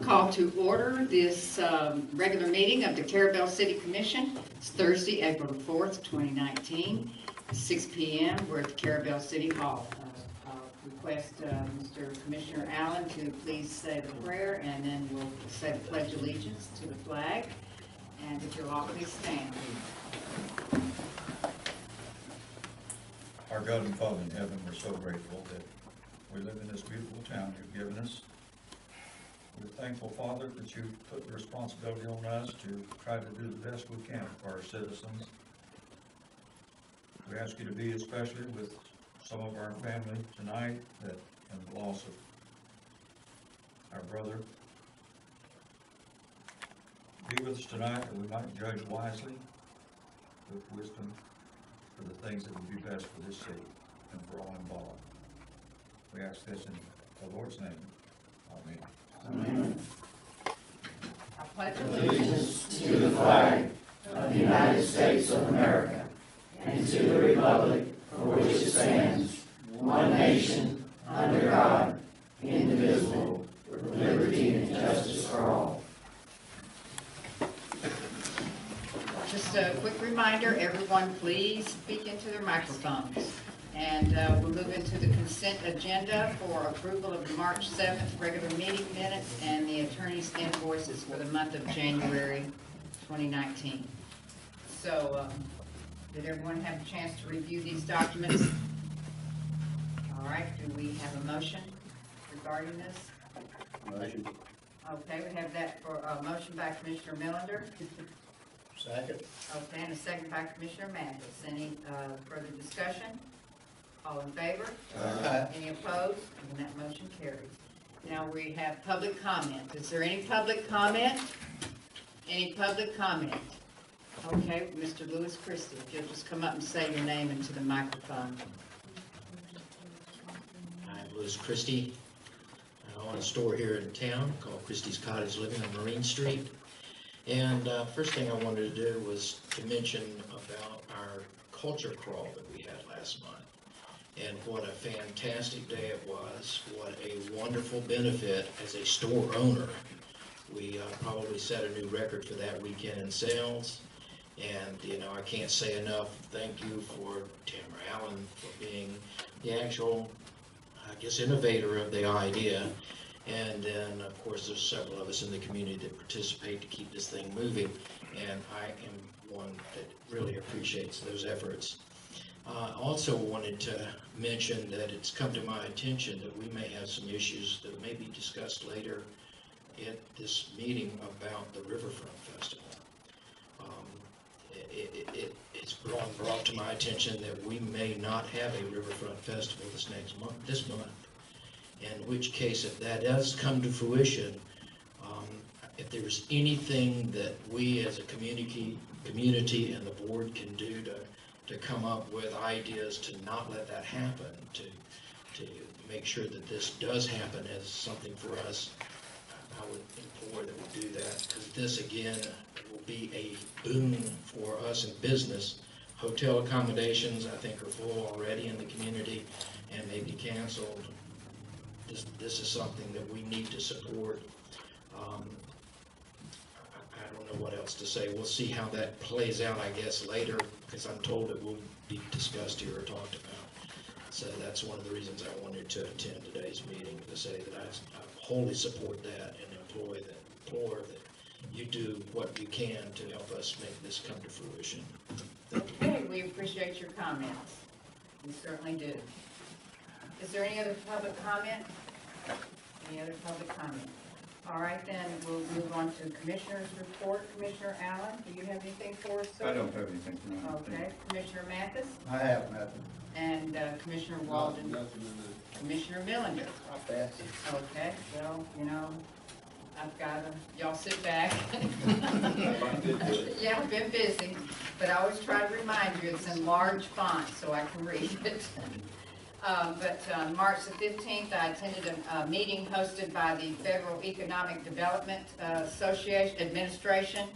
call to order this regular meeting of the Carrabelle City Commission. It's Thursday, April the 4th, 2019, 6 p.m. We're at the Carrabelle City Hall. I'll request Mr. Commissioner Allen to please say the prayer, and then we'll say the Pledge of Allegiance to the flag. And if you'll all please stand. Our God and Father in heaven, we're so grateful that we live in this beautiful town you've given us. We're thankful, Father, that you put the responsibility on us to try to do the best we can for our citizens. We ask you to be especially with some of our family tonight that in the loss of our brother. Be with us tonight that we might judge wisely with wisdom for the things that would be best for this city and for all involved. We ask this in the Lord's name. Amen. Amen. I pledge Allegiance to the flag of the United States of America and to the republic for which it stands, one nation, under God, indivisible, with liberty and justice for all. Just a quick reminder, everyone please speak into their microphones. And we'll move into the consent agenda for approval of the March 7th regular meeting minutes and the attorney's invoices for the month of January 2019. So, did everyone have a chance to review these documents? All right, do we have a motion regarding this? Motion. Okay, we have that for a motion by Commissioner Millender. Second. Okay, and a second by Commissioner Mathis. Any further discussion? All in favor? Any opposed? And that motion carries. Now we have public comment. Is there any public comment? Any public comment? Okay, Mr. Lewis Christie, if you'll just come up and say your name into the microphone. I'm Lewis Christie. I own a store here in town called Christie's Cottage Living on Marine Street. And first thing I wanted to do was to mention about our culture crawl that we had last month. And what a fantastic day it was. What a wonderful benefit as a store owner. We probably set a new record for that weekend in sales. And, you know, I can't say enough thank you for Tamara Allen for being the actual, I guess, innovator of the idea. And then, of course, there's several of us in the community that participate to keep this thing moving. And I am one that really appreciates those efforts. I also wanted to mention that it's come to my attention that we may have some issues that may be discussed later at this meeting about the Riverfront Festival. It's brought to my attention that we may not have a Riverfront Festival this month. In which case, if that does come to fruition, if there's anything that we as a community and the board can do to come up with ideas to not let that happen, to make sure that this does happen as something for us, I would implore that we do that, because this again will be a boon for us in business. Hotel accommodations, I think, are full already in the community and may be canceled. This is something that we need to support. I don't know what else to say. We'll see how that plays out, I guess, later, because I'm told it will be discussed here or talked about. So that's one of the reasons I wanted to attend today's meeting, to say that I wholly support that and implore that you do what you can to help us make this come to fruition. Okay, we appreciate your comments. We certainly do. Is there any other public comment? Any other public comment? All right, then we'll move on to Commissioner's report. Commissioner Allen, do you have anything for us, sir? I don't have anything for now. Okay. Commissioner Mathis? I have nothing. And Commissioner Walden? Nothing in Commissioner Millender? I'll pass it. Okay, well, you know, I've got to, y'all sit back. Yeah, I've been busy, but I always try to remind you it's in large font so I can read it. March the 15th, I attended a meeting hosted by the Federal Economic Development Administration.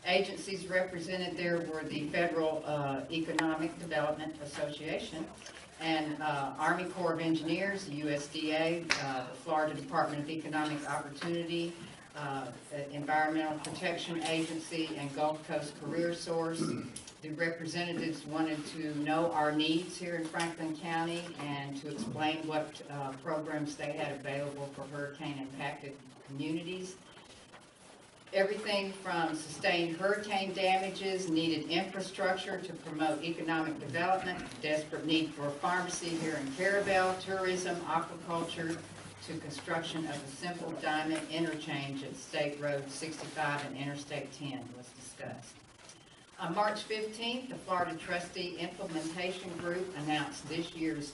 Agencies represented there were the Federal Economic Development Association and Army Corps of Engineers, the USDA, the Florida Department of Economic Opportunity, Environmental Protection Agency, and Gulf Coast Career Source. The representatives wanted to know our needs here in Franklin County and to explain what programs they had available for hurricane-impacted communities. Everything from sustained hurricane damages, needed infrastructure to promote economic development, desperate need for a pharmacy here in Carrabelle, tourism, aquaculture, to construction of a simple diamond interchange at State Road 65 and Interstate 10 was discussed. On March 15th, the Florida Trustee Implementation Group announced this year's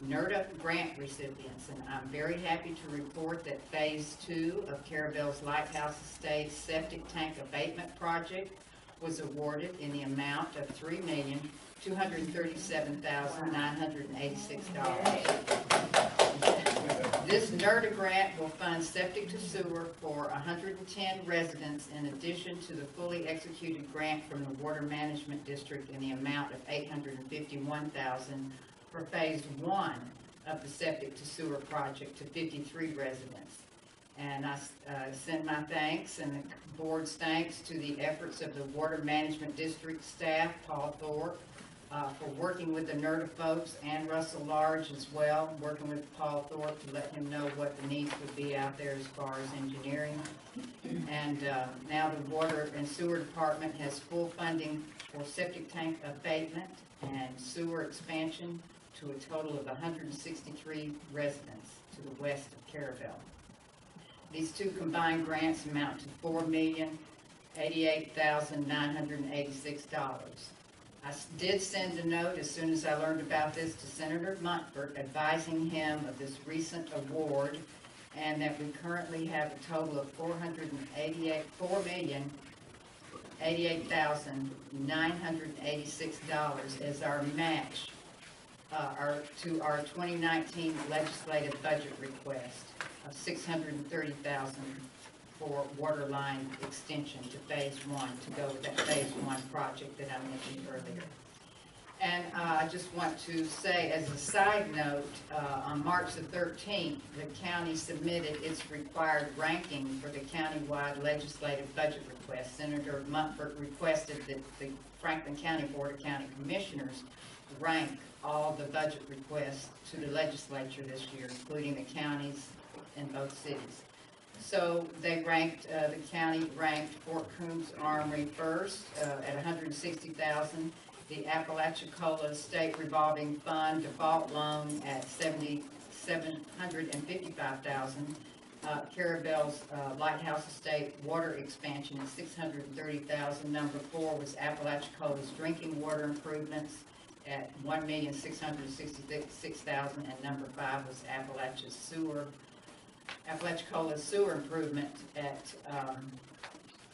NERDA grant recipients, and I'm very happy to report that Phase 2 of Carrabelle's Lighthouse Estates Septic Tank Abatement Project was awarded in the amount of $3,237,986. This NERDA grant will fund septic to sewer for 110 residents in addition to the fully executed grant from the Water Management District in the amount of $851,000 for Phase 1 of the septic to sewer project to 53 residents. And I send my thanks and the board's thanks to the efforts of the Water Management District staff, Paul Thorpe, for working with the NERDA folks, and Russell Large as well, working with Paul Thorpe to let him know what the needs would be out there as far as engineering. And now the Water and Sewer Department has full funding for septic tank abatement and sewer expansion to a total of 163 residents to the west of Carrabelle. These two combined grants amount to $4,088,986. I did send a note as soon as I learned about this to Senator Montfort, advising him of this recent award and that we currently have a total of $488,986 as our match to our 2019 legislative budget request of $630,000 for water line extension to Phase 1 to go with that Phase 1 project that I mentioned earlier. And I just want to say, as a side note, on March the 13th, the county submitted its required ranking for the countywide legislative budget request. Senator Montfort requested that the Franklin County Board of County Commissioners rank all the budget requests to the legislature this year, including the counties in both cities. So they ranked, the county ranked Fort Coombs Armory first at $160,000. The Apalachicola State Revolving Fund default loan at $755,000. Carrabelle's Lighthouse Estate water expansion at $630,000. Number 4 was Apalachicola's drinking water improvements at $1,666,000, and number 5 was Apalachicola sewer improvement at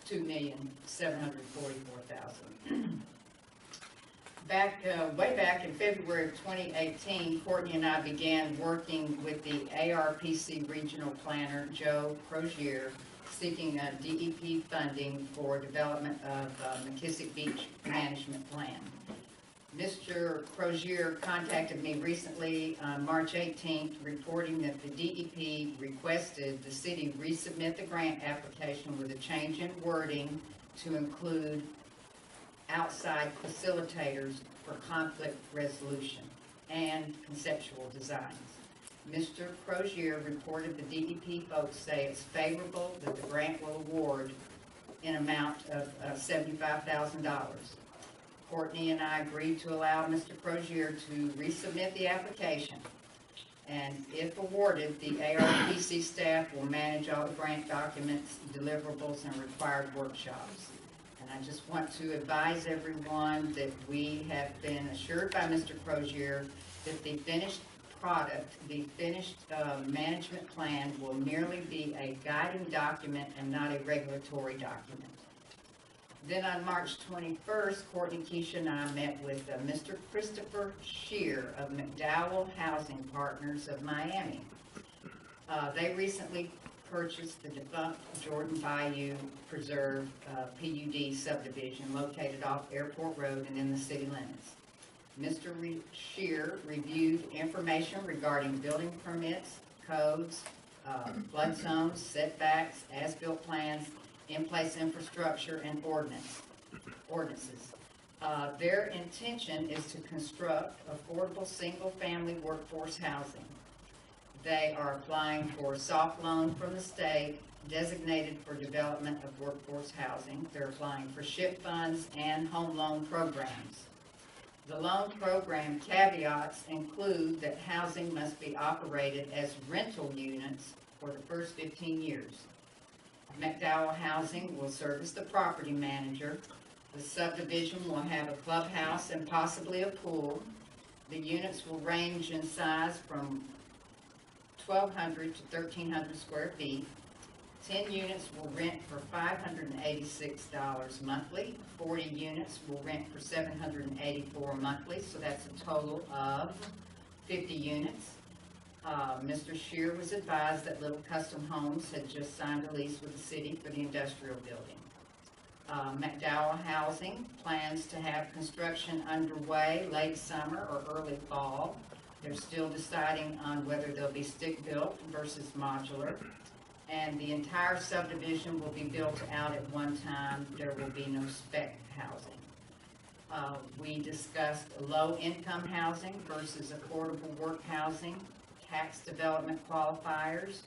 $2,744,000. Way back in February of 2018, Courtney and I began working with the ARPC regional planner, Joe Crozier, seeking DEP funding for development of McKissick Beach Management Plan. Mr. Crozier contacted me recently on March 18th reporting that the DEP requested the city resubmit the grant application with a change in wording to include outside facilitators for conflict resolution and conceptual designs. Mr. Crozier reported the DEP folks say it's favorable that the grant will award in amount of $75,000. Courtney and I agreed to allow Mr. Crozier to resubmit the application, and if awarded, the ARPC staff will manage all the grant documents, deliverables, and required workshops. And I just want to advise everyone that we have been assured by Mr. Crozier that the finished product, the finished management plan will merely be a guiding document and not a regulatory document. Then on March 21st, Courtney, Keisha, and I met with Mr. Christopher Shear of McDowell Housing Partners of Miami. They recently purchased the defunct Jordan Bayou Preserve PUD subdivision located off Airport Road and in the city limits. Mr. Shear reviewed information regarding building permits, codes, flood zones, setbacks, as-built plans, in-place infrastructure, and ordinances. Their intention is to construct affordable single-family workforce housing. They are applying for a soft loan from the state designated for development of workforce housing. They're applying for SHIP funds and home loan programs. The loan program caveats include that housing must be operated as rental units for the first 15 years. McDowell Housing will serve as the property manager. The subdivision will have a clubhouse and possibly a pool. The units will range in size from 1,200 to 1,300 square feet. 10 units will rent for $586 monthly. 40 units will rent for $784 monthly, so that's a total of 50 units. Mr. Scheer was advised that Little Custom Homes had just signed a lease with the city for the industrial building. McDowell Housing plans to have construction underway late summer or early fall. They're still deciding on whether they'll be stick-built versus modular. And the entire subdivision will be built out at one time. There will be no spec housing. We discussed low-income housing versus affordable work housing, tax development qualifiers,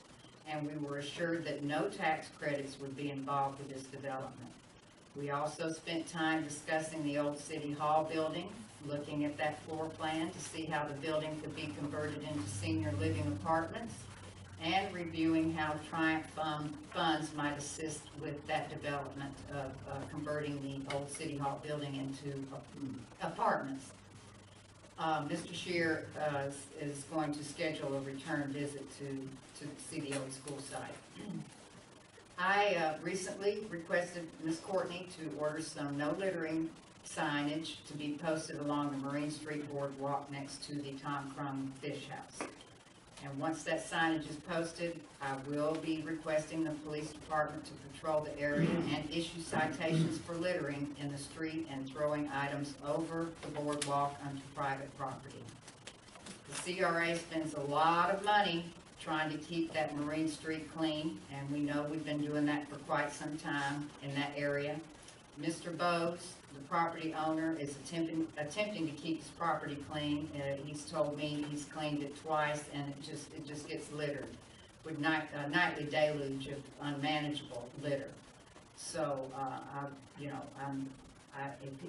and we were assured that no tax credits would be involved with this development. We also spent time discussing the old City Hall building, looking at that floor plan to see how the building could be converted into senior living apartments, and reviewing how Triumph funds might assist with that development of converting the old City Hall building into apartments. Mr. Scheer is going to schedule a return visit to see the old school site. I recently requested Ms. Courtney to order some no littering signage to be posted along the Marine Street Boardwalk next to the Tom Crum Fish House. And once that signage is posted, I will be requesting the police department to patrol the area and issue citations for littering in the street and throwing items over the boardwalk onto private property. The CRA spends a lot of money trying to keep that Marine Street clean, and we know we've been doing that for quite some time in that area. Mr. Bowes, the property owner, is attempting to keep his property clean. He's told me he's cleaned it twice, and it just gets littered with a nightly deluge of unmanageable litter. So,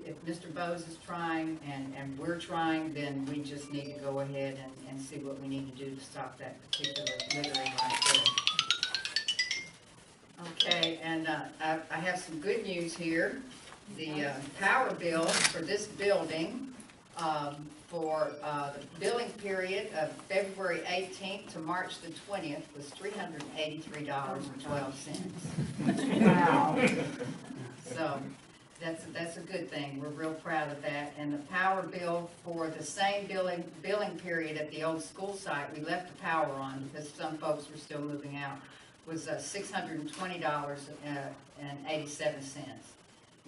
if Mr. Bowes is trying and we're trying, then we just need to go ahead and see what we need to do to stop that particular littering right there. Okay, and I have some good news here. The power bill for this building for the billing period of February 18th to March the 20th was $383.12. Wow. So that's a good thing. We're real proud of that. And the power bill for the same billing period at the old school site, we left the power on because some folks were still moving out, was $620.87.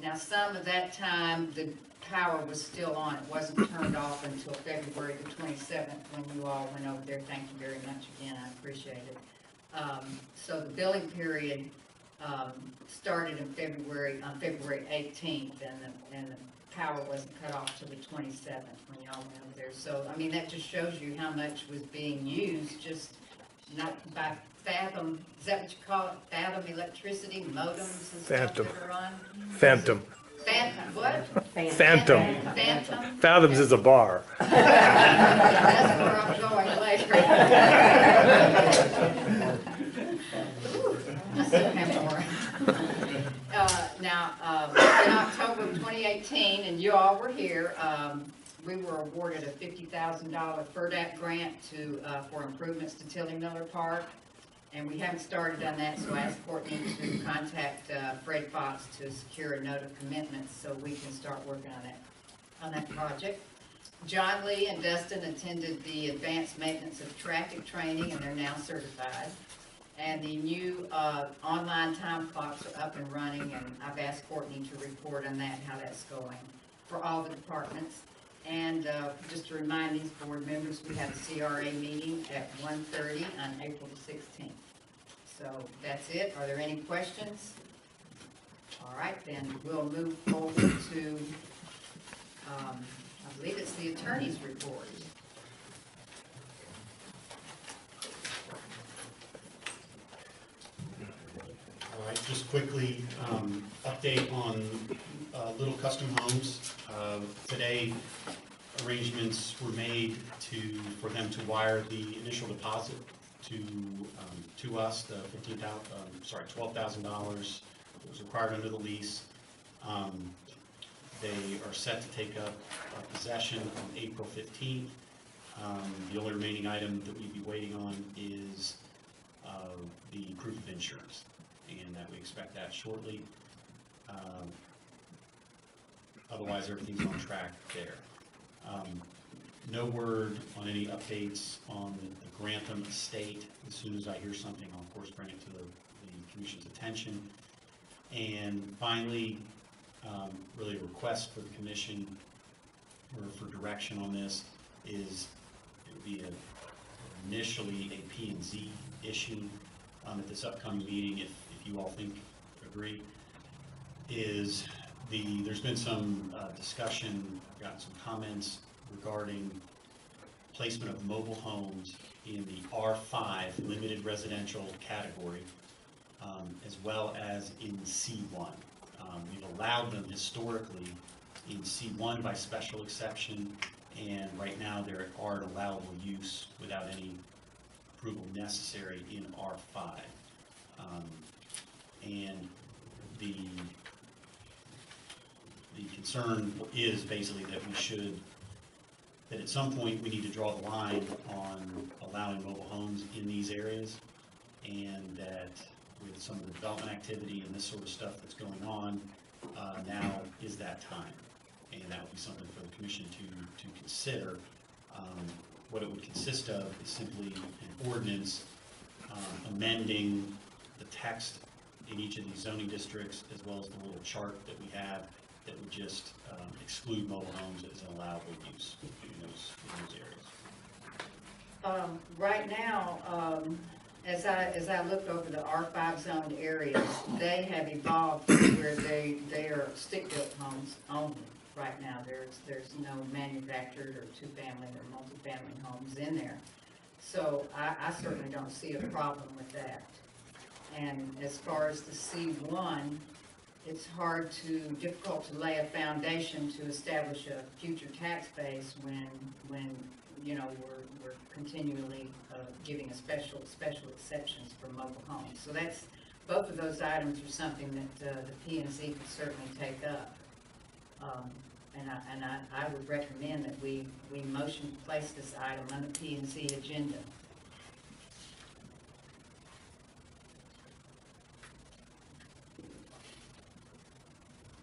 Now, some of that time, the power was still on. It wasn't turned off until February the 27th when you all went over there. Thank you very much again. I appreciate it. So the billing period started on February 18th, and the power wasn't cut off till the 27th when y'all went over there. So, I mean, that just shows you how much was being used, just not by Fathom, is that what you call it? Fathom electricity, modems and stuff that are on? Phantom. Phantom, what? Phantom. Phantom? Fathoms is a bar. That's where I'm going later. I still have more. Now, in October of 2018, and you all were here, we were awarded a $50,000 FERDAP grant for improvements to Tilly Miller Park. And we haven't started on that, so I asked Courtney to contact Fred Fox to secure a note of commitment so we can start working on that project. John Lee and Dustin attended the advanced maintenance of traffic training, and they're now certified. And the new online time clocks are up and running, and I've asked Courtney to report on that, how that's going for all the departments. And just to remind these board members, we have a CRA meeting at 1:30 on April the 16th. So that's it. Are there any questions? All right, then we'll move forward to, I believe it's the attorney's report. All right, just quickly, update on Little Custom Homes. Today, arrangements were made for them to wire the initial deposit to us, the $12,000 that was required under the lease. They are set to take up possession on April 15th. The only remaining item that we'd be waiting on is the proof of insurance, and that we expect that shortly. Otherwise, everything's on track there. No word on any updates on the Grantham estate. As soon as I hear something, I'll of course bring it to the Commission's attention. And finally, really a request for the Commission or for direction on this is it would be initially a P&Z issue at this upcoming meeting, if you all agree, is there's been some discussion, I've gotten some comments regarding placement of mobile homes in the R5 limited residential category, as well as in C1. We've allowed them historically in C1 by special exception, and right now they are an allowable use without any approval necessary in R5. And the concern is basically that at some point we need to draw the line on allowing mobile homes in these areas, and that with some of the development activity and this sort of stuff that's going on, now is that time. And that would be something for the Commission to consider. What it would consist of is simply an ordinance amending the text in each of these zoning districts, as well as the little chart that we have that would just exclude mobile homes as an allowable use in those areas. Right now, as I look over the R5 zoned areas, they have evolved to where they are stick-built homes only. Right now, there's no manufactured or two-family or multi-family homes in there. So I certainly don't see a problem with that. And as far as the C1, it's difficult to lay a foundation to establish a future tax base when you know we're continually giving a special exceptions for mobile homes. So that's both of those items are something that the P&Z could certainly take up. And I would recommend that we motion to place this item on the P&Z agenda.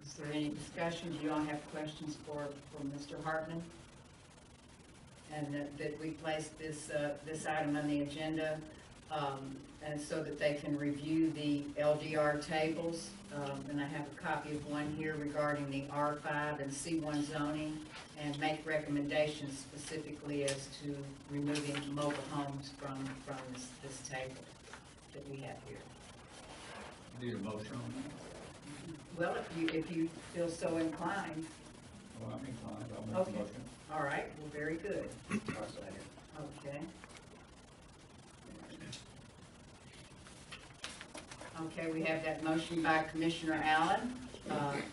Is there any discussion? Do you all have questions for Mr. Hartman? And that we place this item on the agenda, and so that they can review the LDR tables. And I have a copy of one here regarding the R5 and C1 zoning, and make recommendations specifically as to removing mobile homes from this table that we have here. Need a motion on that? Well, if you feel so inclined. Well, I'm inclined, I'll make Okay. a motion. All right, well, very good. I'll second. Okay. Okay, we have that motion by Commissioner Allen,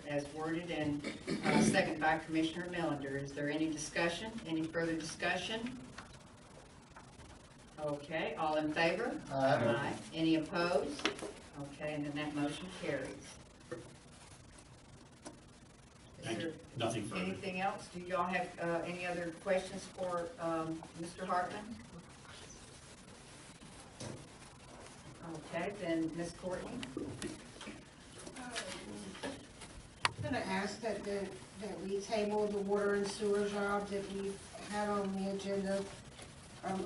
as worded, and second by Commissioner Millender. Is there any discussion? Any further discussion? Okay, all in favor? Aye. Any opposed? Okay, and then that motion carries. Thank you. Nothing further. Anything else? Do y'all have any other questions for Mr. Hartman? Okay, then Ms. Courtney. I'm going to ask that we table the water and sewer job that we had on the agenda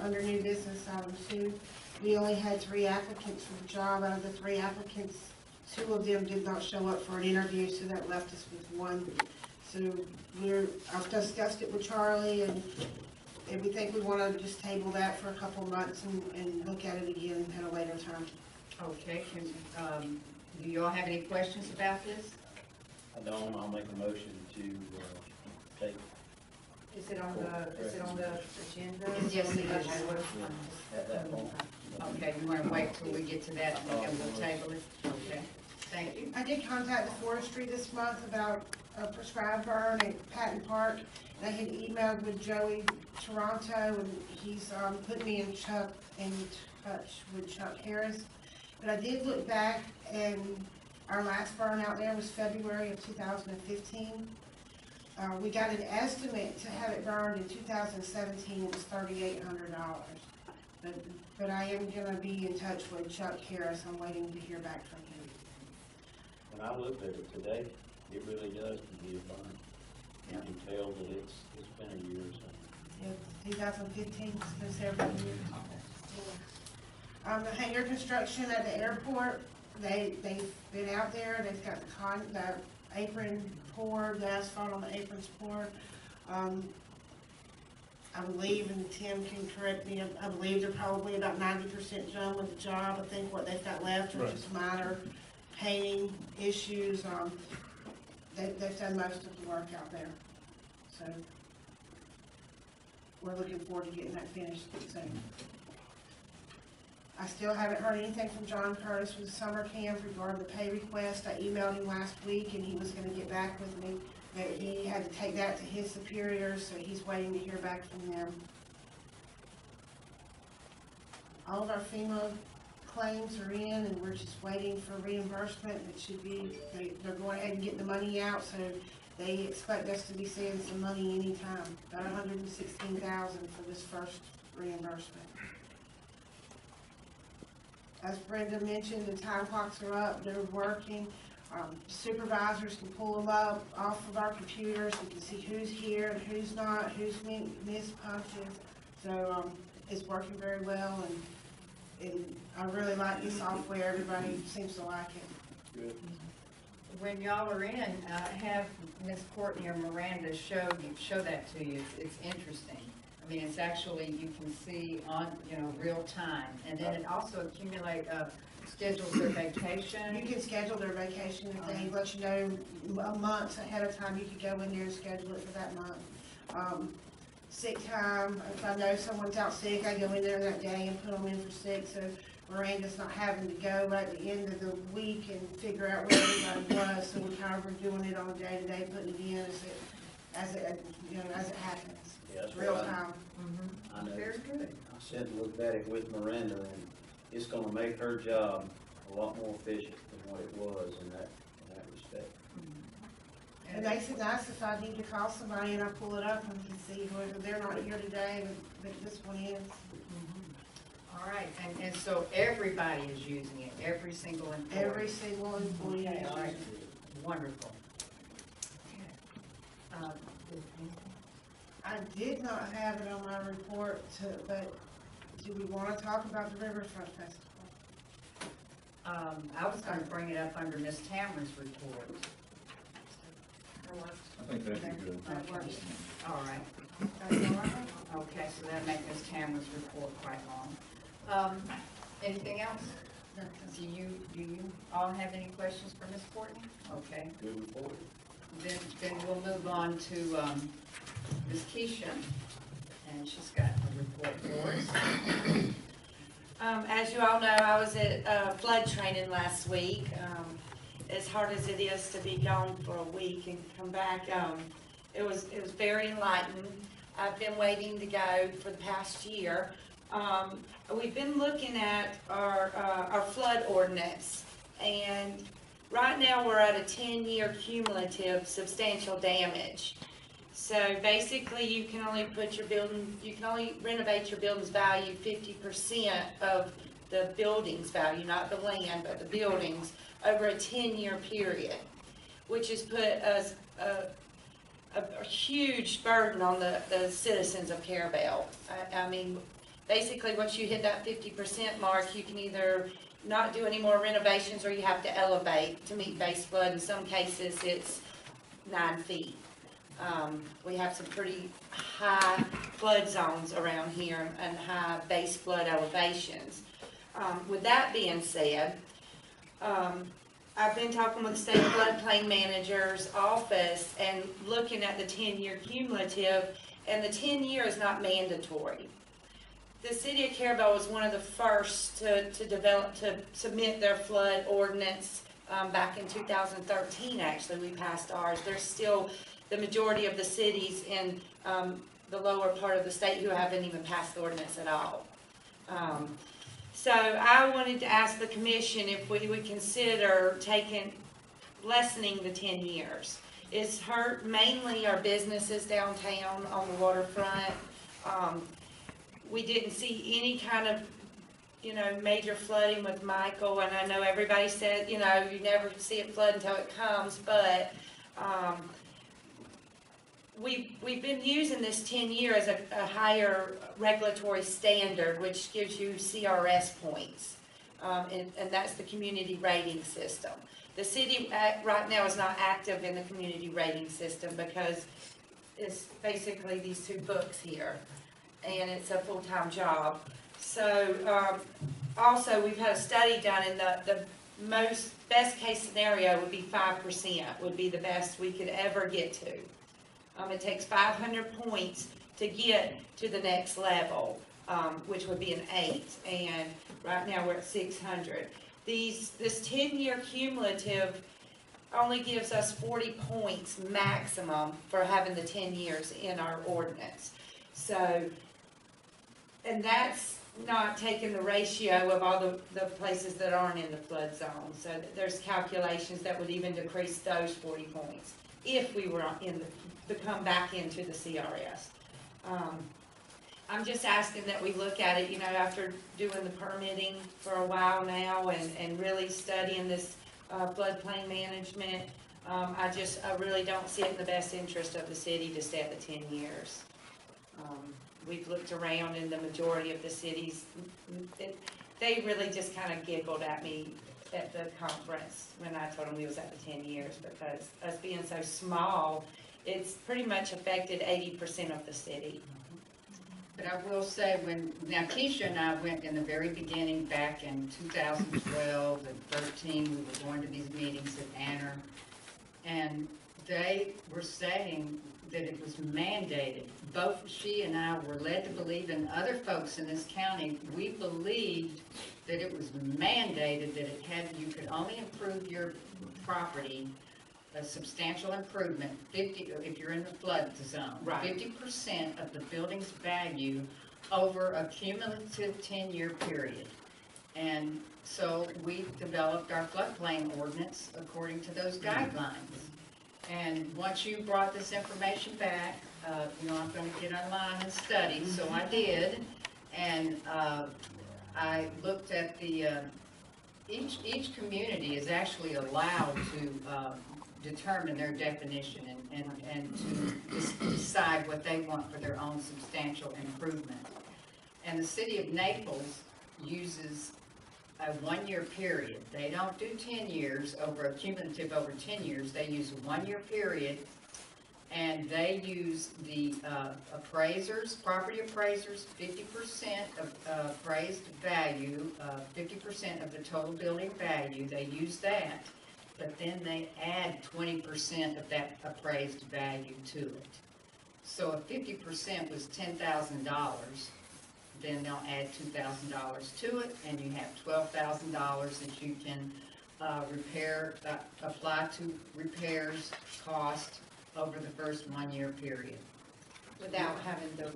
under new business item 2. We only had 3 applicants for the job. Out of the 3 applicants, 2 of them did not show up for an interview, so that left us with 1. So I've discussed it with Charlie, and we think we want to just table that for a couple months and look at it again at a later time. Okay, do you all have any questions about this? I don't, I'll make a motion to, take, Is it on the agenda? Yes, it is. at that point. Okay, you wanna wait till we get to that and we'll table it? Okay, thank you. I did contact the forestry this month about a prescribed burn at Patton Park. And I had emailed with Joey Toronto, and he's put me in touch with Chuck Harris. But I did look back, and our last burn out there was February of 2015. We got an estimate to have it burned in 2017, it was $3,800. But I am gonna be in touch with Chuck Harris, I'm waiting to hear back from him. When I looked at it today, it really does be a burn. You can tell that it's been a year or so. Yeah, 2015, it's been several years. The hangar construction at the airport, they've been out there, they've got the apron poured, the asphalt on the aprons poured. I believe, and Tim can correct me, I believe they're probably about 90% done with the job. I think what they've got left are just minor painting issues. They've done most of the work out there. So we're looking forward to getting that finished soon. I still haven't heard anything from John Curtis with the summer camp regarding the pay request. I emailed him last week and he was gonna get back with me. But he had to take that to his superiors, so he's waiting to hear back from them. All of our FEMA claims are in and we're just waiting for reimbursement. It should be, they're going ahead and getting the money out, so they expect us to be seeing some money anytime. About $116,000 for this first reimbursement. As Brenda mentioned, the time clocks are up, they're working. Supervisors can pull them up off of our computers. We can see who's here and who's not, who's missed punches. So it's working very well, and I really like the software. Everybody seems to like it. Good. When y'all are in, have Miss Courtney or Miranda show that to you. It's interesting. I mean, it's actually, you can see on, real time, and then it also schedules their vacation. You can schedule their vacation if they let you know months ahead of time. You could go in there and schedule it for that month. Sick time, if I know someone's out sick, I go in there that day and put them in for sick, so Miranda's not having to go at the end of the week and figure out where everybody was. So we kind of are doing it on a day-to-day, putting it in as it happens. Yeah, that's Real right. time. I know. Very good. I said and looked at it with Miranda, and it's gonna make her job a lot more efficient than what it was in that respect. It makes it nice if I need to call somebody and I pull it up and can see whether they're not here today, but this one is. All right, and so everybody is using it, every single employee? Every single employee. Okay, all right, is using it. wonderful. Okay. I did not have it on my report, but do we want to talk about the Riverfront Festival? I was gonna bring it up under Ms. Tamara's report. I think that'd be good. That works. All right. That's all right? Okay, so that makes Ms. Tamara's report quite long. Anything else? Do you all have any questions for Ms. Courtney? Okay, Moving forward. then we'll move on to, Ms. Keisha, and she's got a report for us. As you all know, I was at flood training last week. As hard as it is to be gone for a week and come back, it was very enlightening. I've been waiting to go for the past year. We've been looking at our flood ordinance, and right now we're at a 10-year cumulative substantial damage. So basically, you can only renovate your building's value 50% of the building's value, not the land, but the buildings, over a 10-year period, which has put us a huge burden on the citizens of Carrabelle. I mean, basically, once you hit that 50% mark, you can either not do any more renovations or you have to elevate to meet base flood. In some cases, it's 9 feet. We have some pretty high flood zones around here and high base flood elevations. With that being said, I've been talking with the state floodplain manager's office and looking at the 10-year cumulative, and the 10-year is not mandatory. The city of Carrabelle was one of the first to submit their flood ordinance back in 2013. Actually, we passed ours. There's still the majority of the cities in the lower part of the state who haven't even passed the ordinance at all. So I wanted to ask the commission if we would consider lessening the 10 years. It's hurt mainly our businesses downtown on the waterfront. We didn't see any kind of, major flooding with Michael, and I know everybody said, you never see it flood until it comes, but we've been using this 10-year as a higher regulatory standard, which gives you CRS points, and that's the community rating system. The city right now is not active in the community rating system because it's basically these two books here, and it's a full-time job. So also we've had a study done, and the best case scenario would be 5% would be the best we could ever get to. It takes 500 points to get to the next level, which would be an 8, and right now we're at 600. This 10-year cumulative only gives us 40 points maximum for having the 10 years in our ordinance. So, and that's not taking the ratio of all the places that aren't in the flood zone. So there's calculations that would even decrease those 40 points if we were to come back into the CRS. I'm just asking that we look at it, after doing the permitting for a while now and really studying this floodplain management. I really don't see it in the best interest of the city to stay at the 10 years. We've looked around, and the majority of the cities, they really just kind of giggled at me at the conference when I told them we was at the 10 years, because us being so small, it's pretty much affected 80% of the city. But I will say, now Keisha and I went in the very beginning back in 2012 and 13, we were going to these meetings at Anner, and they were saying that it was mandated. Both she and I were led to believe, and other folks in this county, we believed that it was mandated that you could only improve your property, a substantial improvement, if you're in the flood zone, Right. 50% of the building's value over a cumulative 10-year period. And so we developed our floodplain ordinance according to those guidelines. And once you brought this information back, I'm going to get online and study, so I did. And I looked at each community is actually allowed to determine their definition and to decide what they want for their own substantial improvement. And the city of Naples uses a 1-year period. They don't do 10 years over a cumulative over 10 years. They use a 1-year period, and they use the appraisers, property appraisers, 50% of appraised value, 50% of the total building value. They use that, but then they add 20% of that appraised value to it. So if 50% was $10,000, then they'll add $2,000 to it, and you have $12,000 that you can apply to repairs cost over the first 1-year period. Without having to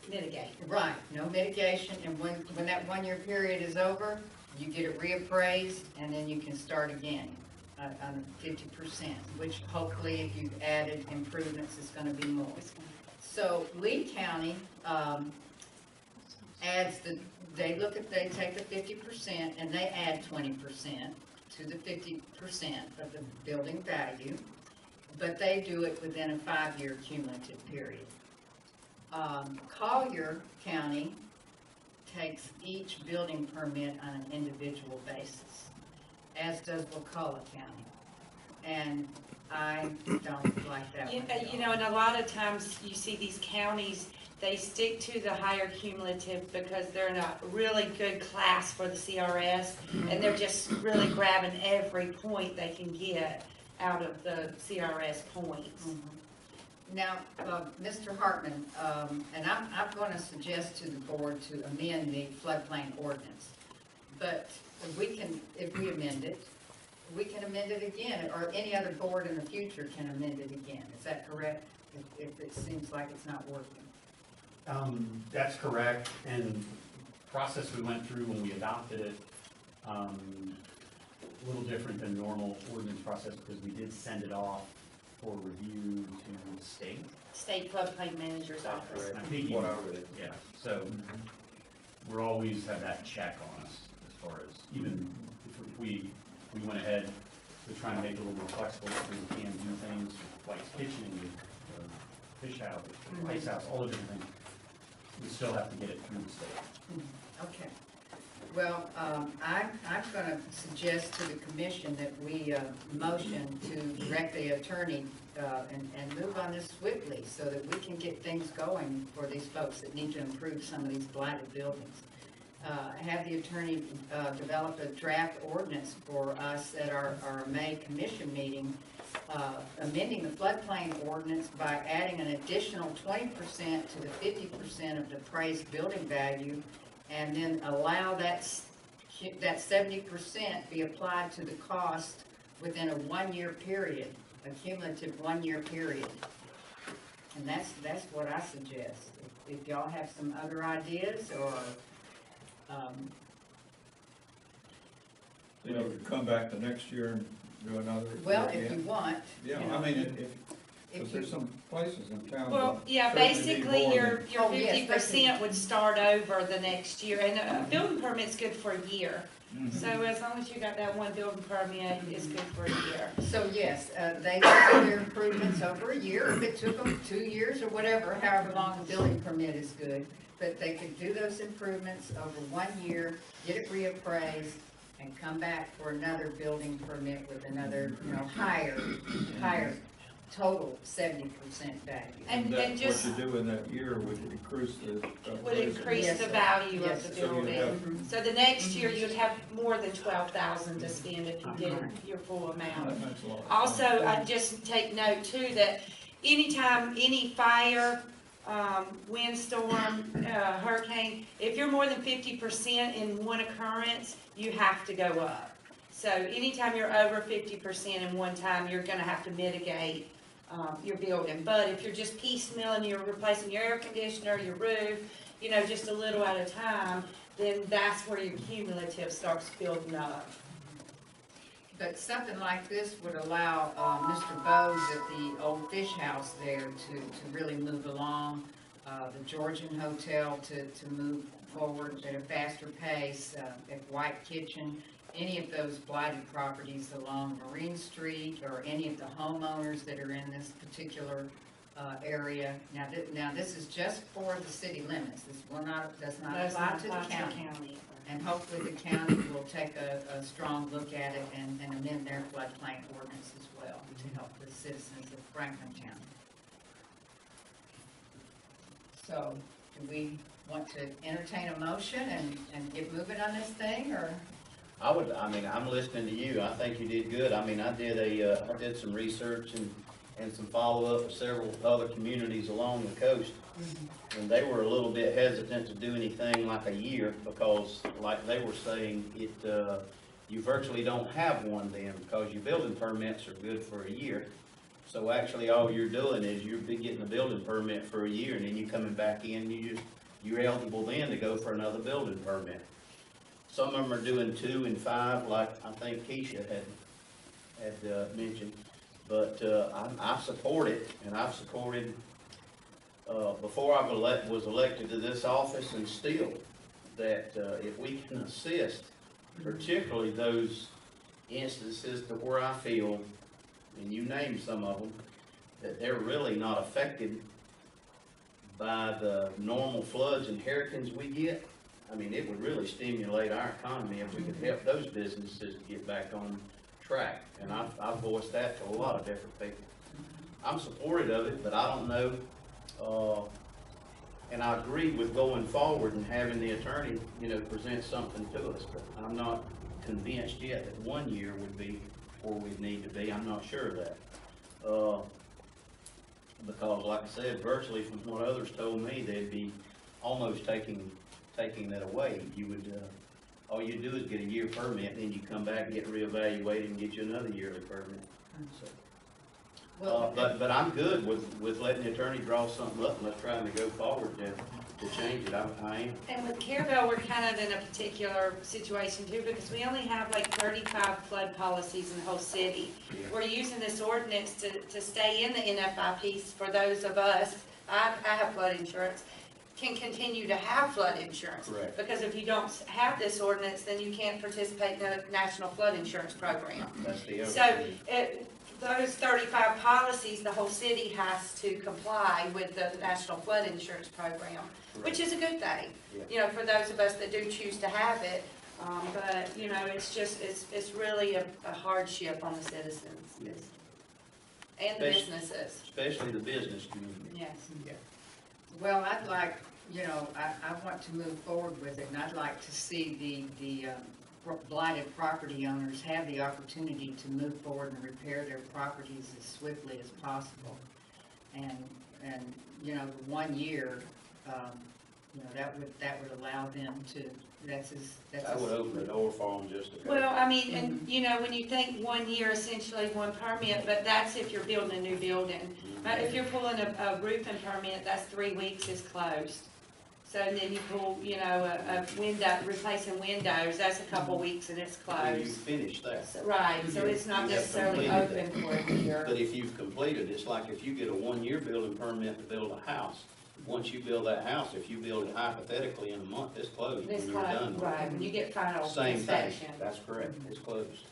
mitigate. Right, no mitigation, and when that 1-year period is over, you get it reappraised, and then you can start again on 50%, which hopefully if you've added improvements, it's going to be more. So Lee County they take the 50% and they add 20% to the 50% of the building value, but they do it within a 5-year cumulative period. Collier County takes each building permit on an individual basis, as does Wakulla County. And I don't like that one at all. And a lot of times you see these counties, they stick to the higher cumulative because they're in a really good class for the CRS, and they're just really grabbing every point they can get out of the CRS points. Now, Mr. Hartman, and I'm going to suggest to the board to amend the floodplain ordinance. But if we amend it, we can amend it again, or any other board in the future can amend it again. Is that correct? If it seems like it's not working. That's correct, and process we went through when we adopted it, a little different than normal ordinance process because we did send it off for review to the state. State floodplain manager's office. I think What I read. yeah, so we're always have that check on us as far as, even if we went ahead to try and make it a little more flexible, so we can do things like kitchen, fish house, ice house, all the different things. We still have to get it through the state. Okay. Well, I'm going to suggest to the commission that we motion to direct the attorney and move on this swiftly so that we can get things going for these folks that need to improve some of these blighted buildings. Have the attorney develop a draft ordinance for us at our May commission meeting, amending the floodplain ordinance by adding an additional 20% to the 50% of the appraised building value, and then allow that 70% be applied to the cost within a 1-year period, a cumulative 1-year period. And that's what I suggest. If y'all have some other ideas, or You know, to come back the next year and do another. well, again. if you want. Yeah, you know, I mean, if, because you- there's some places in town. Well, that yeah, certainly need basically, more your than- Oh, yes, 50% would start over the next year, and a building permit's good for a year. Mhm. So as long as you got that one building permit, it's good for a year. So yes, they can do their improvements over a year, if it took them 2 years or whatever, however long the building permit is good. But they could do those improvements over 1 year, get it reappraised, and come back for another building permit with another, higher total 70% value. And That's just what you do in that year would increase the. would increase Yes, the sir. value Yes, of the sir. So you building. have- So the next year, you'd have more than 12,000 to spend if you did your full amount. That makes a lot of sense. Also, I just take note too that anytime, any fire, windstorm, hurricane, if you're more than 50% in one occurrence, you have to go up. So anytime you're over 50% in one time, you're gonna have to mitigate, your building. But if you're just piecemealing, you're replacing your air conditioner, your roof, just a little at a time, then that's where your cumulative starts building up. But something like this would allow Mr. Bowes at the old fish house there to really move along, the Georgian Hotel to move forward at a faster pace, at White Kitchen, any of those blighted properties along Marine Street, or any of the homeowners that are in this particular area. Now this is just for the city limits. This does not apply to the county. And hopefully the county will take a strong look at it and amend their floodplain ordinance as well to help the citizens of Franklin County. So, do we want to entertain a motion and get moving on this thing, or? I'm listening to you. I think you did good. I did some research and some follow-up with several other communities along the coast. And they were a little bit hesitant to do anything like a year because, like they were saying, you virtually don't have one then because your building permits are good for a year. So actually all you're doing is you're getting a building permit for a year, and then you're coming back in, you're eligible then to go for another building permit. Some of them are doing 2 and 5, like I think Keisha had mentioned. But I support it, and I've supported before I was elected to this office, and still, that if we can assist, particularly those instances to where I feel, and you named some of them, that they're really not affected by the normal floods and hurricanes we get. I mean, it would really stimulate our economy if we could help those businesses get back on track. And I've voiced that to a lot of different people. I'm supportive of it, but I don't know And I agree with going forward and having the attorney, present something to us, but I'm not convinced yet that 1 year would be where we need to be. I'm not sure of that. Because like I said, virtually from what others told me, they'd be almost taking that away. You would, all you do is get a year permit, then you come back and get reevaluated and get you another yearly permit. So, Well, but I'm good with letting the attorney draw something up and let's try to go forward to change it. I am. And with Carrabelle, we're kind of in a particular situation too, because we only have like 35 flood policies in the whole city. Yeah. We're using this ordinance to stay in the NFIPs for those of us, I have flood insurance, can continue to have flood insurance. Correct. Because if you don't have this ordinance, then you can't participate in the National Flood Insurance Program. That's the other So, thing. those 35 policies, the whole city has to comply with the National Flood Insurance Program, which is a good thing, Yeah. for those of us that do choose to have it. But, it's just, it's really a hardship on the citizens. Yeah. And the Especially- businesses, Especially the business community. yes. Yeah. well, I'd like, I want to move forward with it, and I'd like to see the blighted property owners have the opportunity to move forward and repair their properties as swiftly as possible. And, the 1 year, that would allow them to, That would open the door for them just to go. Well, I mean, and, when you think 1 year, essentially one permit, but that's if you're building a new building. But if you're pulling a roofing permit, that's 3 weeks is closed. So then you pull, a window, replacing windows, that's a couple weeks and it's When you closed. finish that. Right, so it's not You have necessarily completed open for a year. But if you've completed, it's like if you get a 1 year building permit to build a house, once you build that house, if you build it hypothetically in a month, it's closed when It's you're done. closed, right, when you get final Same thing, inspection. that's correct, it's closed.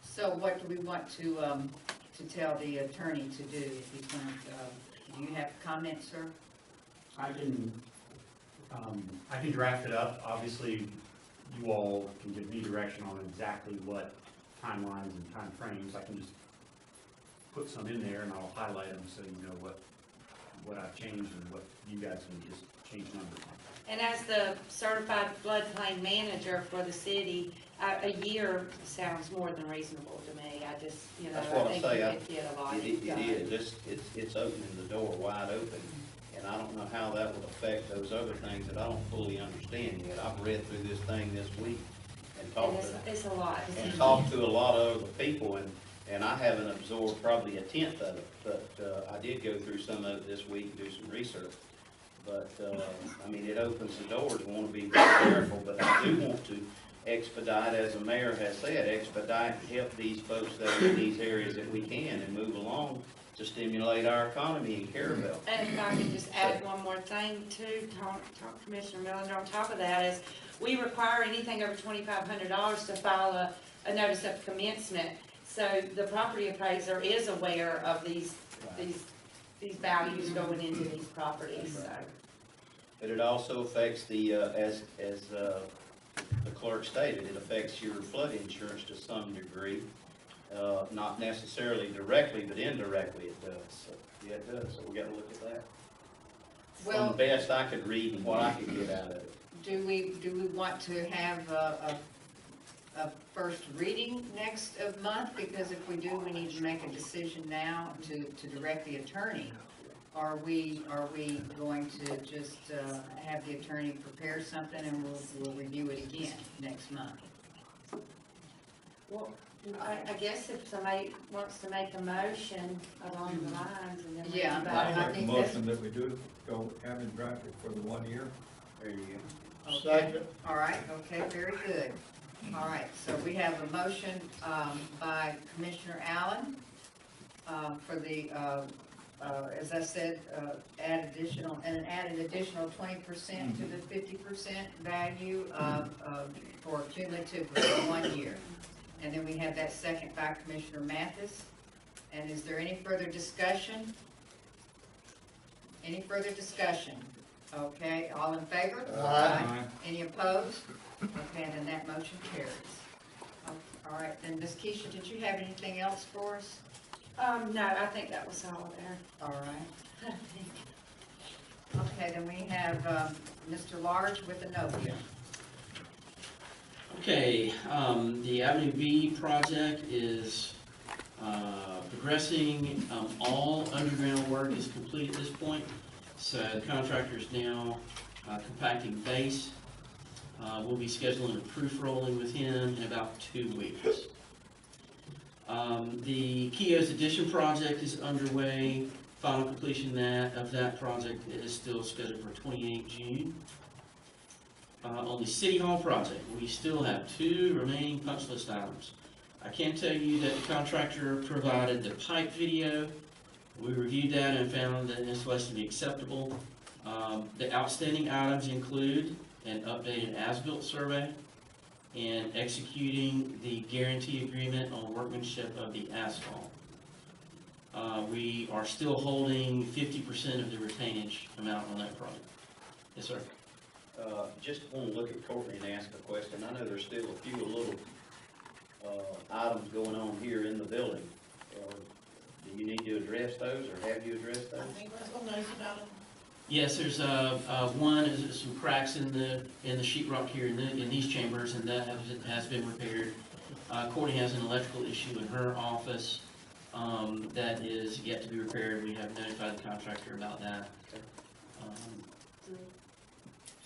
So what do we want to tell the attorney to do? If he's going to, do you have comments, sir? I can draft it up. Obviously, you all can give me direction on exactly what timelines and timeframes. I can just put some in there and I'll highlight them so you know what I've changed and what you guys can just change numbers on. And as the certified floodplain manager for the city, a year sounds more than reasonable to me. I just, That's I what I think say, you could get a lot It done. is, it's opening the door wide open, and I don't know how that would affect those other things that I don't fully understand yet. I've read through this thing this week and And talked to, it's a lot. and talked to a lot of other people, and I haven't absorbed probably 1/10 of it, but I did go through some of it this week and do some research. But, I mean, it opens the doors, we want to be very careful, but I do want to expedite, as the mayor has said, expedite and help these folks that are in these areas that we can and move along to stimulate our economy in Carrabelle. And if I could just add one more thing too, talk Commissioner Millender, on top of that is, we require anything over $2,500 to file a notice of commencement. So the property appraiser is aware of these values going into these properties, so. But it also affects the, as the clerk stated, it affects your flood insurance to some degree. Not necessarily directly, but indirectly it does. So, yeah, it does, so we gotta look at that. From Well, the best I could read and what I could get out of it. do we want to have a first reading next of month? Because if we do, we need to make a decision now to direct the attorney. Are we going to just have the attorney prepare something and we'll review it again next month? Well, I guess if somebody wants to make a motion along the lines and then we Yeah, can but vote. I I make a think motion that we do go have it drafted for the 1 year. There you go. Okay, all right, okay, very good. All right, so we have a motion by Commissioner Allen for the, as I said, add an additional 20% to the 50% value for cumulative of 1 year. And then we have that second by Commissioner Mathis. And is there any further discussion? Any further discussion? Okay, all in favor? Aye. Any opposed? Okay, then that motion carries. All right, then Ms. Keisha, did you have anything else for us? No, I think that was all there. All right. Okay, then we have Mr. Large with Inovia. Okay, the Avenue B project is progressing. All underground work is complete at this point, so the contractor is now compacting base. We'll be scheduling a proof rolling with him in about 2 weeks. The Keogh's Addition project is underway. Final completion of that project is still scheduled for 28 June. On the City Hall project, we still have 2 remaining punch list items. I can tell you that the contractor provided the pipe video. We reviewed that and found that installation to be acceptable. The outstanding items include an updated as-built survey and executing the guarantee agreement on workmanship of the asphalt. We are still holding 50% of the retainage amount on that project. Yes, sir. Just want to look at Courtney and ask a question. I know there's still a few little items going on here in the building. Do you need to address those, or have you addressed those? I think Russell knows about it. Yes, there's one is some cracks in the sheetrock here in these chambers, and that has been repaired. Courtney has an electrical issue in her office that is yet to be repaired. We have notified the contractor about that.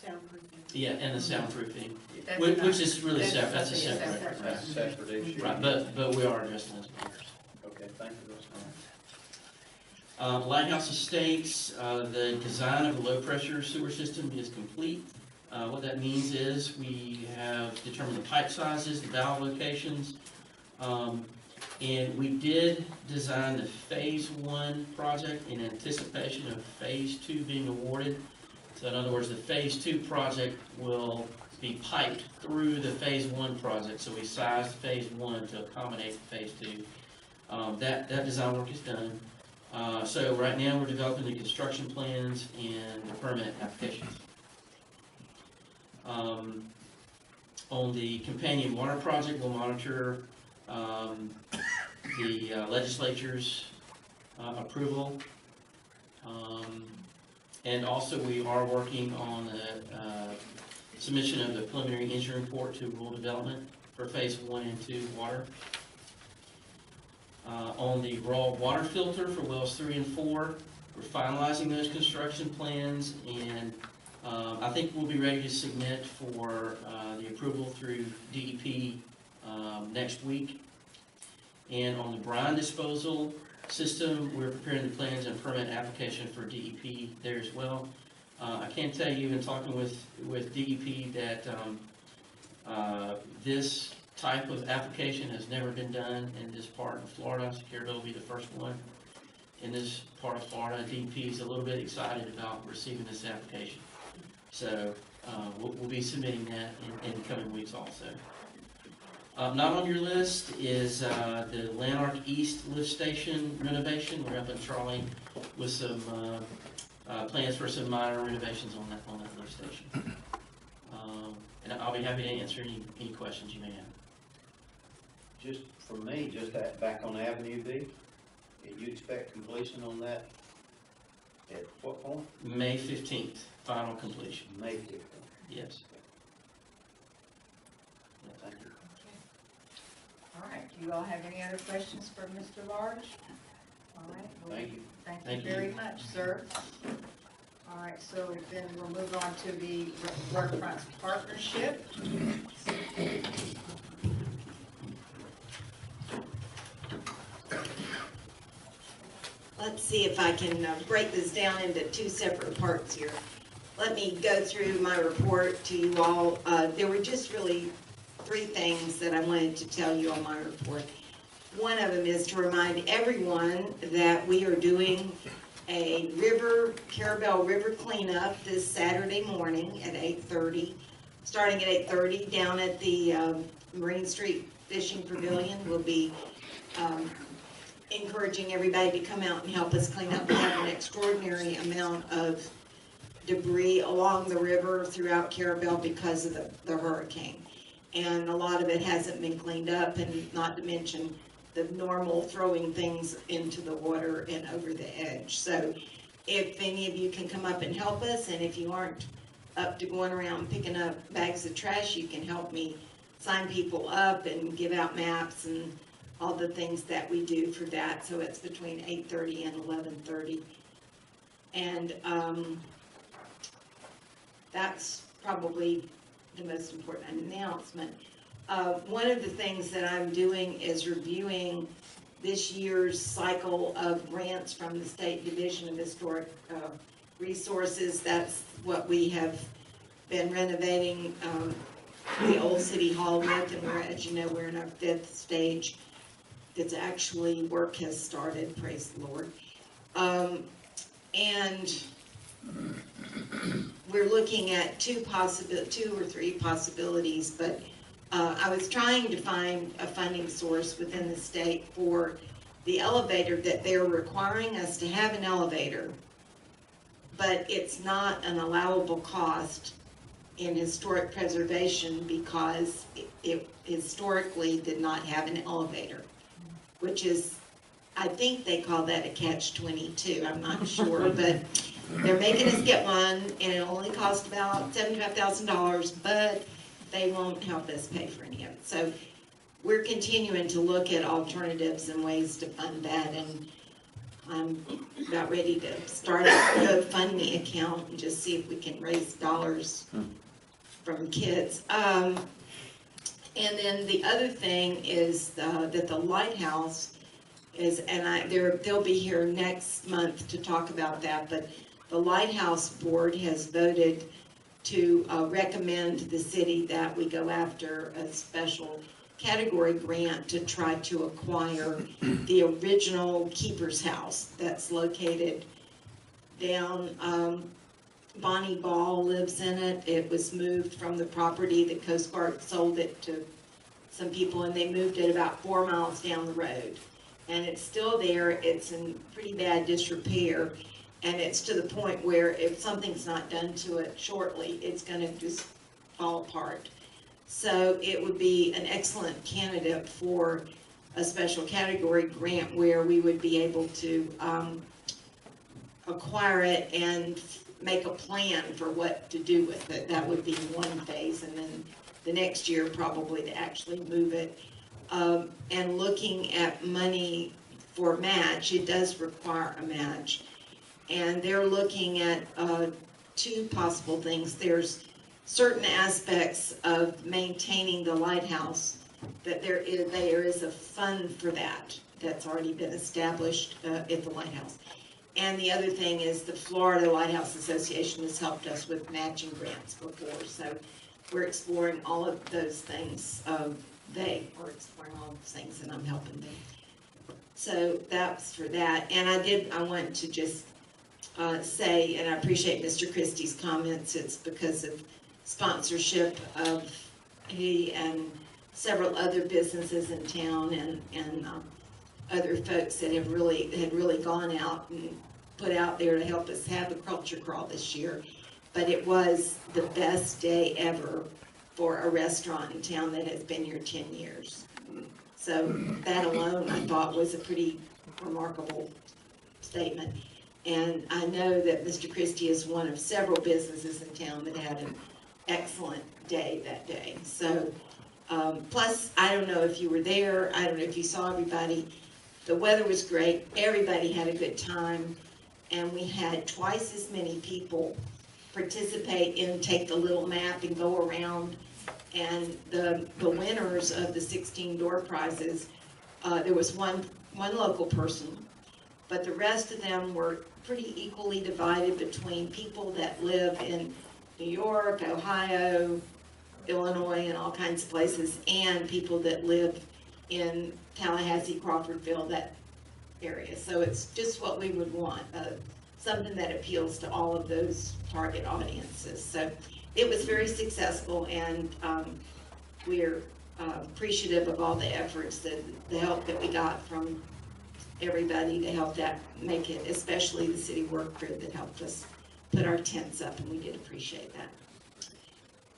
Soundproofing. Yeah, and the soundproofing, That's which not- is really separate. That's a something separate. That's a separate issue. Right, but we are addressing those matters. Okay, thank you, Russ. Lighthouse Estates, the design of the low-pressure sewer system is complete. What that means is we have determined the pipe sizes, the valve locations, and we did design the Phase 1 project in anticipation of Phase 2 being awarded. So in other words, the Phase 2 project will be piped through the Phase 1 project, so we sized Phase 1 to accommodate Phase 2. That design work is done. So right now, we're developing the construction plans and the permit applications. On the companion water project, we'll monitor the legislature's approval. And also, we are working on the submission of the preliminary engineering report to rural development for Phase 1 and 2 water. On the raw water filter for wells 3 and 4, we're finalizing those construction plans, and I think we'll be ready to submit for the approval through DEP next week. And on the brine disposal system, we're preparing the plans and permit application for DEP there as well. I can tell you, in talking with DEP, that this type of application has never been done in this part of Florida. So Carrabelle will be the first one in this part of Florida. DEP is a little bit excited about receiving this application. So we'll be submitting that in the coming weeks also. Not on your list is the Lanark East lift station renovation. We're up in Charlie with some plans for some minor renovations on that lift station. And I'll be happy to answer any questions you may have. Just for me, just back on Avenue B, do you expect completion on that at what point? May 15th, final completion. May 15th. Yes. Thank you. All right, do you all have any other questions for Mr. Large? All right. well, Thank you. Thank you very much, sir. All right, so then we'll move on to the Waterfronts Partnership. Let's see if I can break this down into 2 separate parts here. Let me go through my report to you all. There were just really 3 things that I wanted to tell you on my report. One of them is to remind everyone that we are doing a Carrabelle River cleanup this Saturday morning at 8:30. Starting at 8:30 down at the Marine Street Fishing Pavilion. We'll be encouraging everybody to come out and help us clean up. We have an extraordinary amount of debris along the river throughout Carrabelle because of the hurricane. And a lot of it hasn't been cleaned up, and not to mention the normal throwing things into the water and over the edge. So if any of you can come up and help us, and if you aren't up to going around picking up bags of trash, you can help me sign people up and give out maps and all the things that we do for that. So it's between 8:30 and 11:30. And that's probably the most important announcement. One of the things that I'm doing is reviewing this year's cycle of grants from the State Division of Historic Resources. That's what we have been renovating the old City Hall with, and we're, as you know, we're in our 5th stage. That's actually, work has started, praise the Lord. And we're looking at two or three possibilities, but I was trying to find a funding source within the state for the elevator, that they're requiring us to have an elevator, but it's not an allowable cost in historic preservation because it historically did not have an elevator, which is, I think they call that a catch-22, I'm not sure, but they're making us get one, and it only costs about $75,000, but they won't help us pay for any of it. So we're continuing to look at alternatives and ways to fund that, and I'm about ready to start a GoFundMe account and just see if we can raise dollars from kids. And then the other thing is that the lighthouse is, and they'll be here next month to talk about that, but the Lighthouse Board has voted to recommend the city that we go after a special category grant to try to acquire the original Keeper's House that's located down, Bonnie Ball lives in it. It was moved from the property. The Coast Guard sold it to some people, and they moved it about 4 miles down the road. And it's still there. It's in pretty bad disrepair. And it's to the point where if something's not done to it shortly, it's going to just fall apart. So it would be an excellent candidate for a special category grant where we would be able to acquire it and make a plan for what to do with it. That would be one phase, and then the next year probably to actually move it. And looking at money for match, it does require a match. And they're looking at two possible things. There's certain aspects of maintaining the lighthouse that there is a fund for that that's already been established at the lighthouse. And the other thing is the Florida Lighthouse Association has helped us with matching grants before, so we're exploring all of those things. They are exploring all those things, and I'm helping them. So that's for that. And I want to just say, and I appreciate Mr. Christie's comments, it's because of sponsorship of he and several other businesses in town and other folks that had really gone out and put out there to help us have a culture crawl this year. But it was the best day ever for a restaurant in town that has been here 10 years. So that alone, I thought, was a pretty remarkable statement. And I know that Mr. Christie is one of several businesses in town that had an excellent day that day. So, plus, I don't know if you were there, I don't know if you saw everybody. The weather was great, everybody had a good time, and we had twice as many people participate in Take the Little Map and go around. And the winners of the 16 door prizes, there was one local person, but the rest of them were pretty equally divided between people that live in New York, Ohio, Illinois, and all kinds of places, and people that live in Tallahassee, Crawfordville, that area. So it's just what we would want, something that appeals to all of those target audiences. So it was very successful, and we're appreciative of all the efforts, the help that we got from everybody to help that make it, especially the city work crew that helped us put our tents up, and we did appreciate that.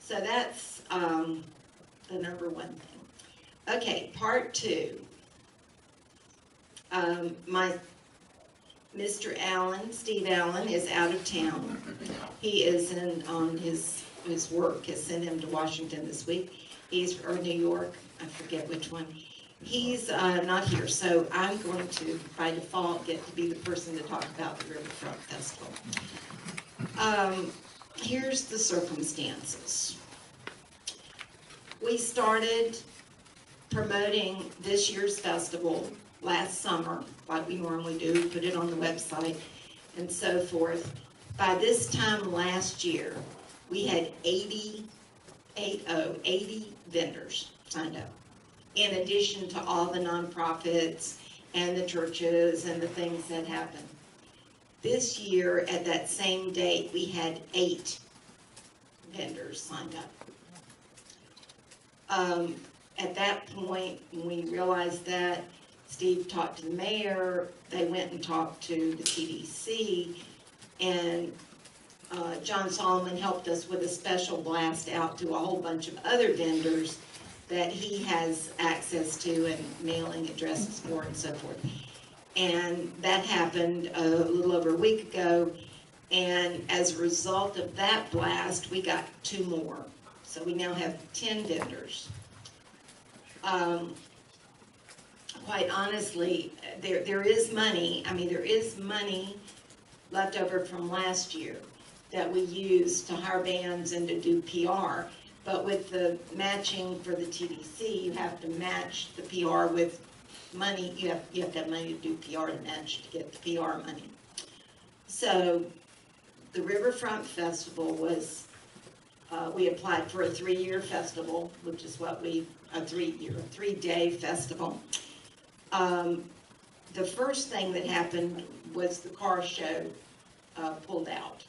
So that's the number one thing. Okay, part two. My Mr. Allen, Steve Allen, is out of town. He is on his work has sent him to Washington this week. Or New York, I forget which one. He's not here, so I'm going to, by default, get to be the person to talk about the Riverfront Festival. Here's the circumstances. We started promoting this year's festival last summer, like we normally do, put it on the website and so forth. By this time last year, we had 80 vendors signed up, in addition to all the nonprofits and the churches and the things that happen. This year, at that same date, we had 8 vendors signed up. At that point, when we realized that, Steve talked to the mayor, they went and talked to the TDC, and John Solomon helped us with a special blast out to a whole bunch of other vendors that he has access to and mailing addresses for and so forth. And that happened a little over a week ago, and as a result of that blast, we got 2 more. So we now have 10 vendors. Quite honestly, there is money, there is money left over from last year that we used to hire bands and to do PR. But with the matching for the TDC, you have to match the PR with money. You have to have money to do PR to match to get the PR money. So the Riverfront Festival was, we applied for a 3-year festival, which is what a 3-day festival. The first thing that happened was the car show pulled out.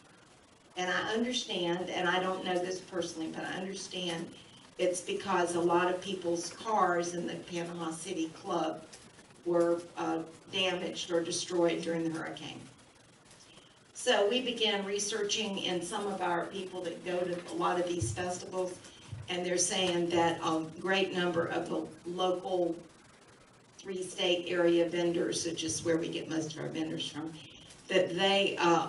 And I understand, and I don't know this personally, but I understand it's because a lot of people's cars in the Panama City Club were damaged or destroyed during the hurricane. So we began researching in some of our people that go to a lot of these festivals, and they're saying that a great number of the local 3-state area vendors, which is where we get most of our vendors from, that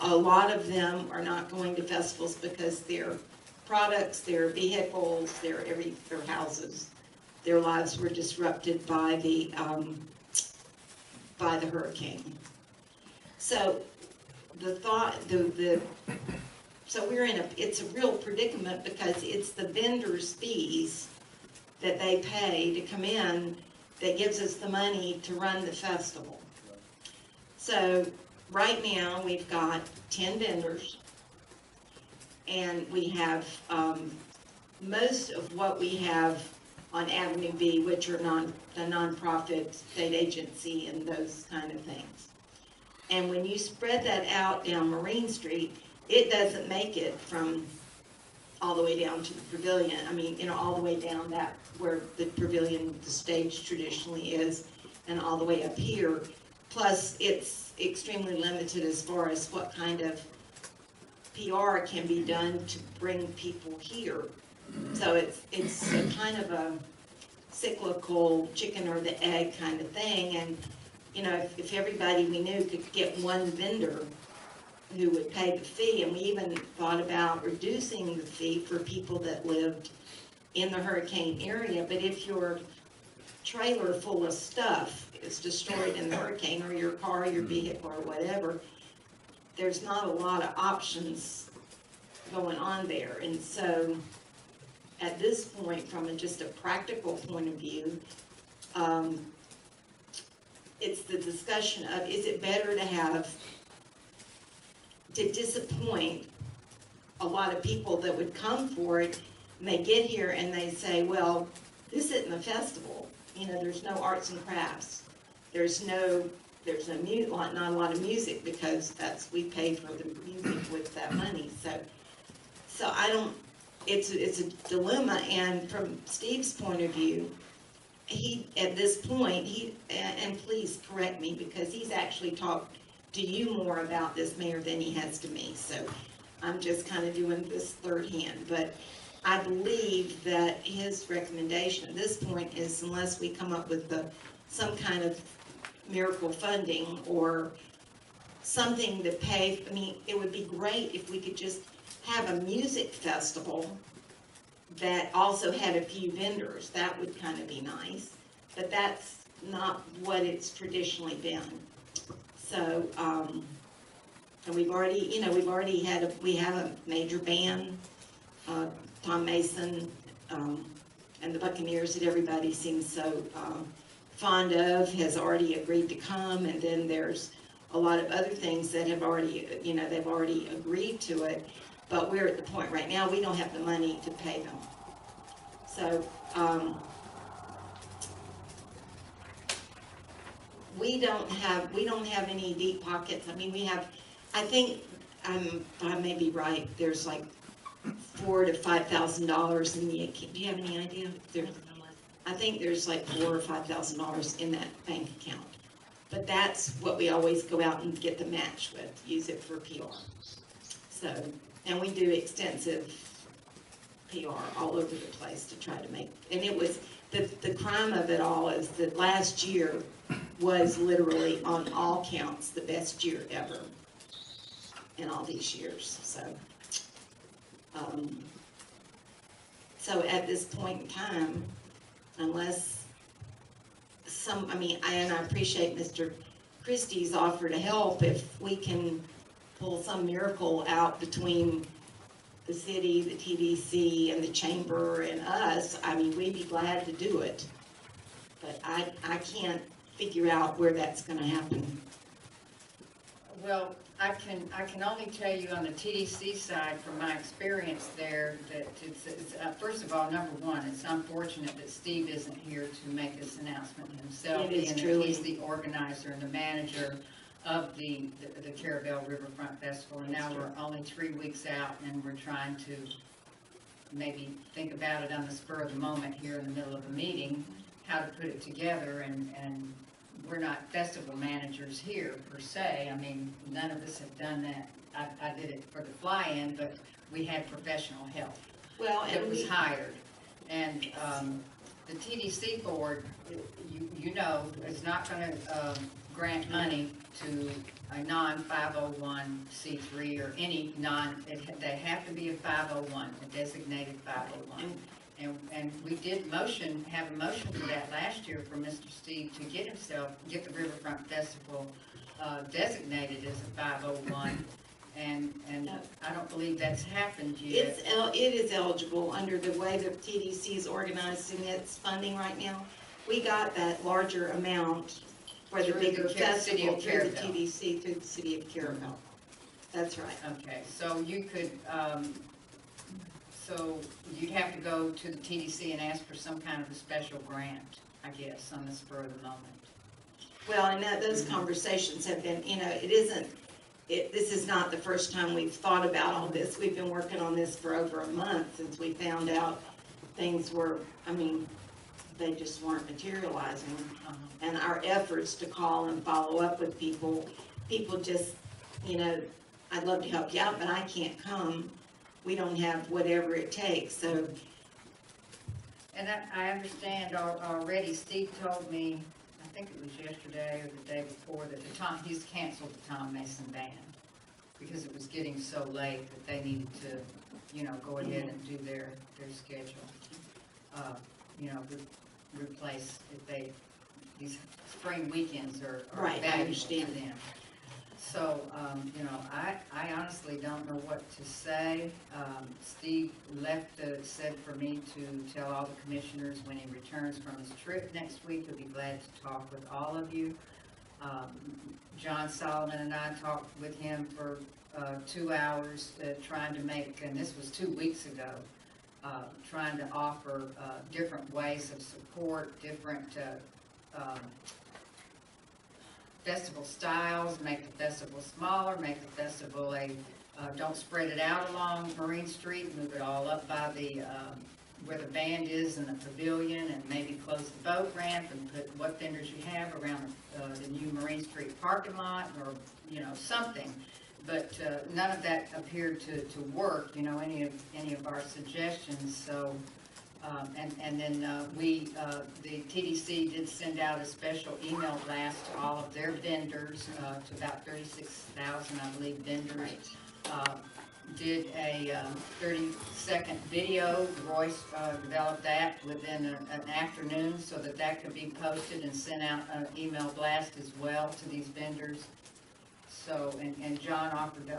a lot of them are not going to festivals because their products, their vehicles, their houses, their lives were disrupted by the hurricane. So so it's a real predicament because it's the vendors' fees that they pay to come in that gives us the money to run the festival. So right now, we've got 10 vendors, and we have most of what we have on Avenue B, which are the nonprofit state agency and those kind of things. And when you spread that out down Marine Street, it doesn't make it from all the way down to the pavilion. All the way down that where the pavilion, the stage traditionally is, and all the way up here. Plus, it's extremely limited as far as what kind of PR can be done to bring people here. So it's a kind of a cyclical chicken or the egg kind of thing. And if everybody we knew could get one vendor who would pay the fee, and we even thought about reducing the fee for people that lived in the hurricane area. But if your trailer full of stuff is destroyed in the hurricane, or your car, your vehicle, or whatever, there's not a lot of options going on there. And so at this point, from just a practical point of view, it's the discussion of, is it better to disappoint a lot of people that would come for it, and they get here and they say, well, this isn't a festival. There's no arts and crafts. There's not a lot of music, because we pay for the music with that money. So it's a dilemma. And from Steve's point of view, at this point, and please correct me, because he's actually talked to you more about this, Mayor, than he has to me. So I'm just kind of doing this third hand. But I believe that his recommendation at this point is, unless we come up with some kind of miracle funding or something to pay, I mean, it would be great if we could just have a music festival that also had a few vendors. That would kind of be nice, but that's not what it's traditionally been. So, and we've already, we have a major band, Tom Mason, and the Buccaneers that everybody seems so fond of has already agreed to come, and then there's a lot of other things that have already, they've already agreed to it, but we're at the point right now, we don't have the money to pay them. So, we don't have any deep pockets. I mean, we have, I think, I may be right, there's like $4,000 to $5,000 in the account. Do you have any idea? I think there's like $4,000 or $5,000 in that bank account. But that's what we always go out and get the match with, use it for PR. So, and we do extensive PR all over the place to try to make, and it was, the crime of it all is that last year was literally on all counts the best year ever in all these years. So at this point in time, unless and I appreciate Mr. Christie's offer to help, if we can pull some miracle out between the city, the TDC, and the chamber and us, I mean, we'd be glad to do it. But I can't figure out where that's gonna happen. Well, I can only tell you on the TDC side, from my experience there, that it's first of all, number one, it's unfortunate that Steve isn't here to make this announcement himself. It is being that truly. He's the organizer and the manager of the Carrabelle Riverfront Festival, and now we're only 3 weeks out, and we're trying to maybe think about it on the spur of the moment here in the middle of a meeting, how to put it together, and we're not festival managers here per se. I mean, none of us have done that. I did it for the fly-in, but we had professional help Well, that and was hired. And the TDC board, you know, is not going to grant money to a non-501c3 or any they have to be a 501, a designated 501. And we did have a motion for that last year for Mr. Steve to get the Riverfront Festival designated as a 501, and I don't believe that's happened yet. it is eligible under the way the TDC is organizing its funding right now. We got that larger amount for the Through bigger the city festival of through the Carrabelle. TDC, through the city of Carrabelle. That's right. Okay, so you could, so you'd have to go to the TDC and ask for some kind of a special grant, I guess, on the spur of the moment. Well, and those conversations have been, this is not the first time we've thought about all this. We've been working on this for over a month since we found out things were, they just weren't materializing. And our efforts to call and follow up with people just, I'd love to help you out, but I can't come. We don't have whatever it takes, so. And I understand already, Steve told me, I think it was yesterday or the day before, that he's canceled the Tom Mason band because it was getting so late that they needed to, go ahead and do their schedule. Replace these spring weekends are Right, I valuable to understand. them. So, I honestly don't know what to say. Steve said for me to tell all the commissioners when he returns from his trip next week, he'll be glad to talk with all of you. John Solomon and I talked with him for 2 hours trying to make, and this was 2 weeks ago, trying to offer different ways of support, different festival styles, make the festival smaller, make the festival don't spread it out along Marine Street, move it all up by the, where the band is in the pavilion, and maybe close the boat ramp and put what vendors you have around the new Marine Street parking lot, or, something. But none of that appeared to work, any of our suggestions. So And then the TDC did send out a special email blast to all of their vendors, to about 36,000, I believe, vendors. Did a 30-second video. Royce developed that within an afternoon so that could be posted and sent out an email blast as well to these vendors. So, and John offered to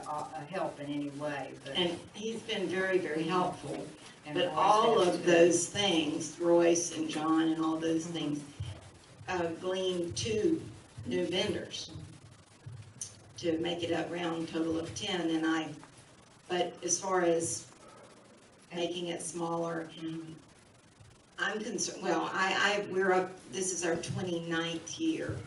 help in any way. But, And he's been very, very helpful. and But Royce all has of too. those things, Royce and John and all those things, glean 2 new vendors to make it a round total of 10. But as far as making it smaller, I'm concerned, well, we're up, this is our 29th year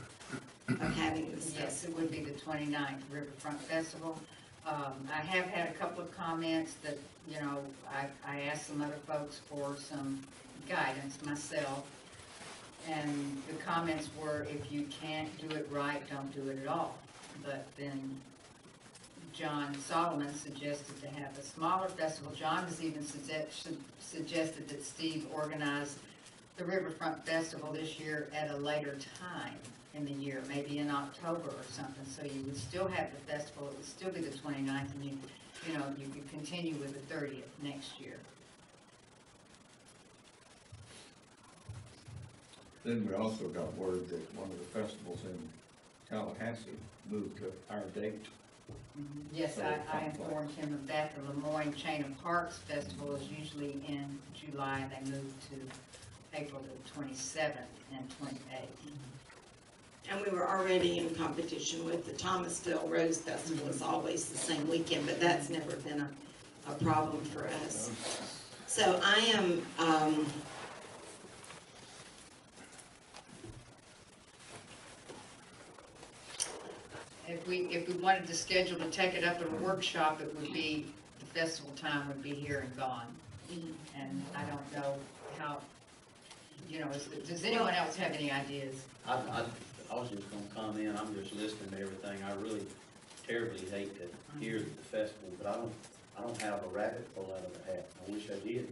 of having this. Yes, it would be the 29th Riverfront Festival. I have had a couple of comments that, you know, I asked some other folks for some guidance myself. And the comments were, if you can't do it right, don't do it at all. But then John Solomon suggested to have a smaller festival. John has even suggested that Steve organize the Riverfront Festival this year at a later time in the year, maybe in October or something, so you would still have the festival, it would still be the 29th, and you know, you could continue with the 30th next year. Then we also got word that one of the festivals in Tallahassee moved to our date. Yes, I informed him of that. The Lemoyne Chain of Parks Festival is usually in July, and they moved to April the 27th and 28th. And we were already in competition with the Thomasville Rose Festival. It's always the same weekend, but that's never been a problem for us. So I am, If we wanted to schedule to take it up at a workshop, it would be, the festival time would be here and gone. And I don't know how, you know, does anyone else have any ideas? I was just gonna comment, I'm just listening to everything, I really terribly hate to hear the festival, but I don't have a rabbit pull out of the hat, I wish I did,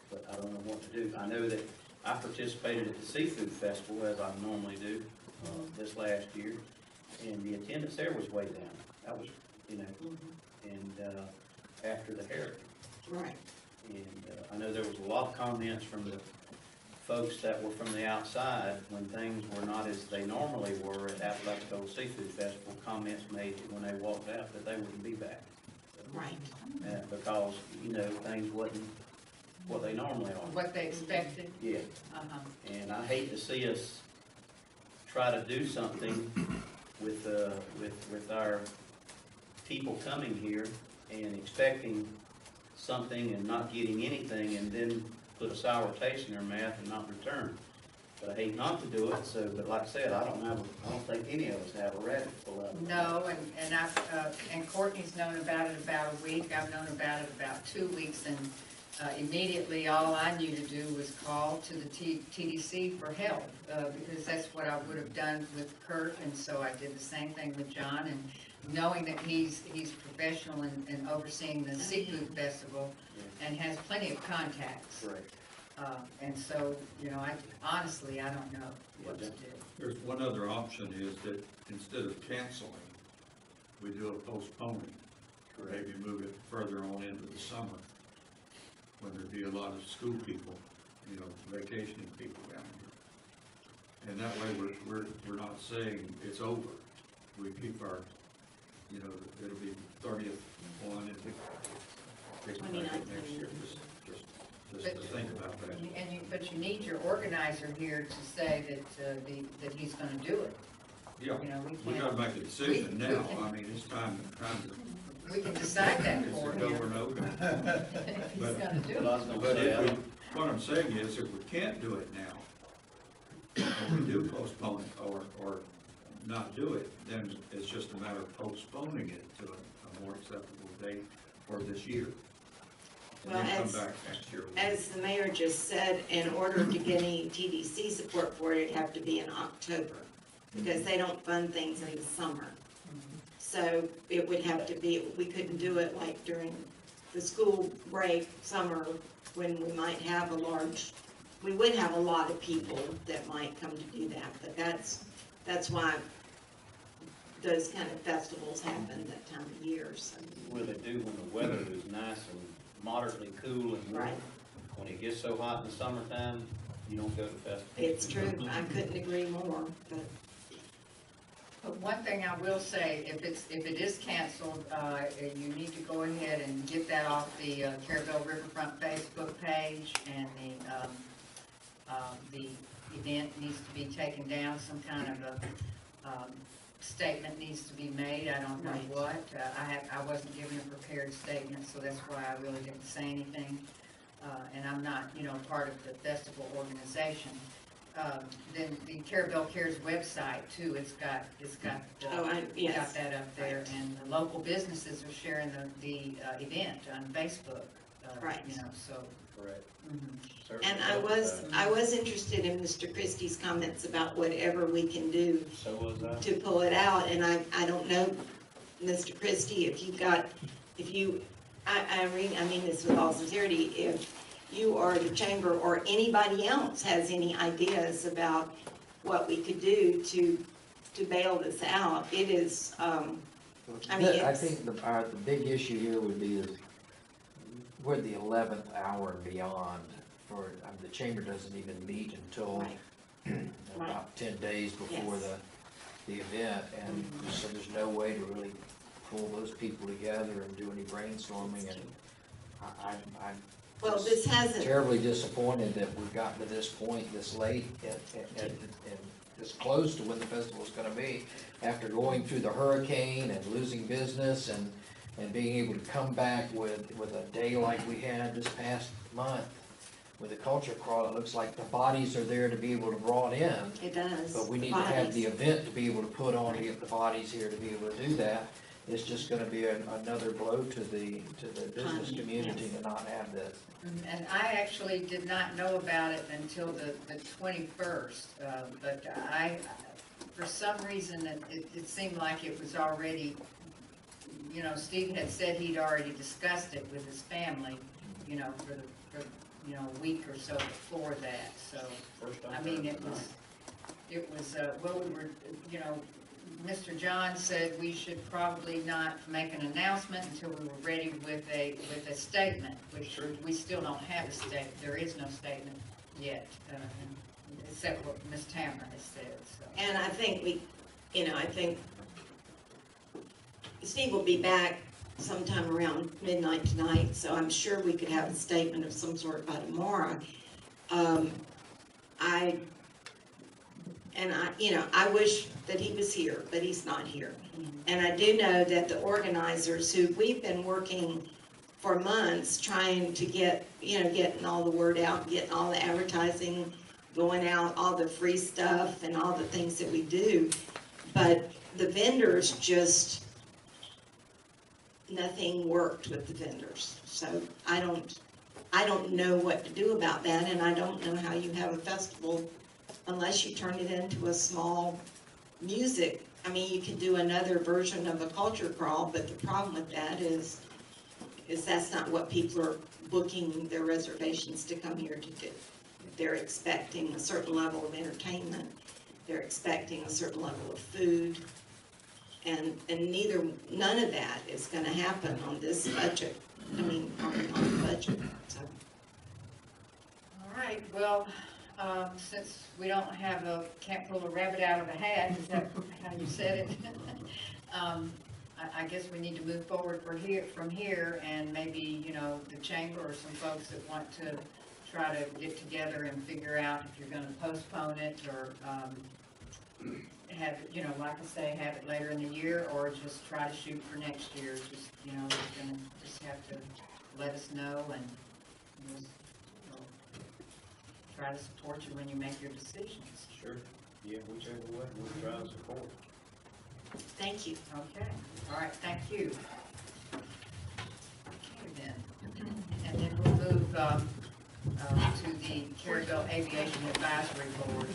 but I don't know what to do. I know that I participated at the Seafood Festival, as I normally do, this last year, and the attendance there was way down, that was, you know, and, after the hurricane. right. And I know there was a lot of comments from the folks that were from the outside when things were not as they normally were at Appalachian Seafood Festival. Comments made when they walked out that they wouldn't be back. Right. Because, you know, things wasn't what they normally are. What they expected? Yeah. And I hate to see us try to do something with our people coming here and expecting something and not getting anything, and then put a sour taste in their mouth and not return. But I hate not to do it, so, but like I said, I don't think any of us have a rabbit full of it. No, and Courtney's known about it about a week, I've known about it about 2 weeks, and immediately all I knew to do was call to the TDC for help, because that's what I would have done with Kurt, and so I did the same thing with John, and knowing that he's professional in overseeing the Seafood Festival and has plenty of contacts. Right. And so, you know, honestly, I don't know what to do. There's one other option is that instead of canceling, we do a postponing. Maybe move it further on into the summer when there'd be a lot of school people, you know, vacationing people down here. And that way we're not saying it's over. We keep our, you know, it'll be 30th one and pick it back up next year. Just to think about that. But you need your organizer here to say that he's gonna do it. Yeah, You know, we gotta make a decision now. I mean, it's time to. We can decide that for It's a go or him. no go. If he's gonna do But I it. was gonna But say, if we, what I'm saying is, if we can't do it now, or we do postpone it, or not do it, then it's just a matter of postponing it to a more acceptable date for this year. And Well, then come back next year. As the mayor just said, in order to get any TDC support for it, it'd have to be in October, because they don't fund things in the summer. So it would have to be, we couldn't do it like during the school break, summer, when we might have we would have a lot of people that might come to do that, but that's why those kind of festivals happen that time of year, so. Well, they do when the weather is nice and moderately cool and warm. Right. When it gets so hot in the summertime, you don't go to festivals. It's true, I couldn't agree more, but. But one thing I will say, if it is canceled, you need to go ahead and get that off the Carrabelle Riverfront Facebook page, and the event needs to be taken down. Some kind of a statement needs to be made. I don't know Right. what. I wasn't given a prepared statement, so that's why I really didn't say anything. And I'm not, part of the festival organization. Then the Carrabelle Cares website too, it's got Yes. got that up there, and the local businesses are sharing the event on Facebook. Right. So. Correct. Mhm. And I was interested in Mr. Christie's comments about whatever we can do So was I. to pull it out, and I don't know, Mr. Christie, I mean this with all sincerity, if you or the chamber or anybody else has any ideas about what we could do to bail this out, it is, I think the big issue here would be is we're the 11th hour and beyond the chamber doesn't even meet until Right. about 10 days before Yes. the event, and so there's no way to really pull those people together and do any brainstorming, and I'm well, this hasn't, terribly disappointed that we've gotten to this point this late and this close to when the festival's gonna be, after going through the hurricane and losing business and being able to come back with a day like we had this past month with the culture crawl. It looks like the bodies are there to be able to brought in, it does. but we need to have the event to be able to put on, to get the bodies here to be able to do that. It's just gonna be another blow to the business community to not have this. And I actually did not know about it until the 21st, but for some reason, it seemed like it was already, Steve had said he'd already discussed it with his family, for a week or so before that, so. First time I mean, heard it was, well, we were, Mr. John said we should probably not make an announcement until we were ready with a statement, which we still don't have a statement. There is no statement yet, except what Ms. Tamara has said, so. And I think I think Steve will be back sometime around midnight tonight, so I'm sure we could have a statement of some sort by tomorrow. I wish that he was here, but he's not here. And I do know that the organizers who we've been working for months trying to getting all the word out, getting all the advertising going out, all the free stuff and all the things that we do, but the vendors just, nothing worked with the vendors. So I don't know what to do about that, and I don't know how you have a festival unless you turn it into a small music. I mean, you could do another version of a culture crawl, but the problem with that is that's not what people are booking their reservations to come here to do. They're expecting a certain level of entertainment, they're expecting a certain level of food, and none of that is gonna happen on this budget, on the budget, so. All right, well, since we can't pull a rabbit out of a hat, is that how you said it? I guess we need to move forward from here, and maybe, the chamber or some folks that want to try to get together and figure out if you're gonna postpone it, or, have it, like I say, have it later in the year, or just try to shoot for next year. Just, you're gonna just have to let us know, and we'll try to support you when you make your decisions. Sure. Yeah, whichever way, we'll try to support. Thank you. Okay, all right, thank you. Okay, then. And then we'll move to the Carrabelle Aviation Advisory Board.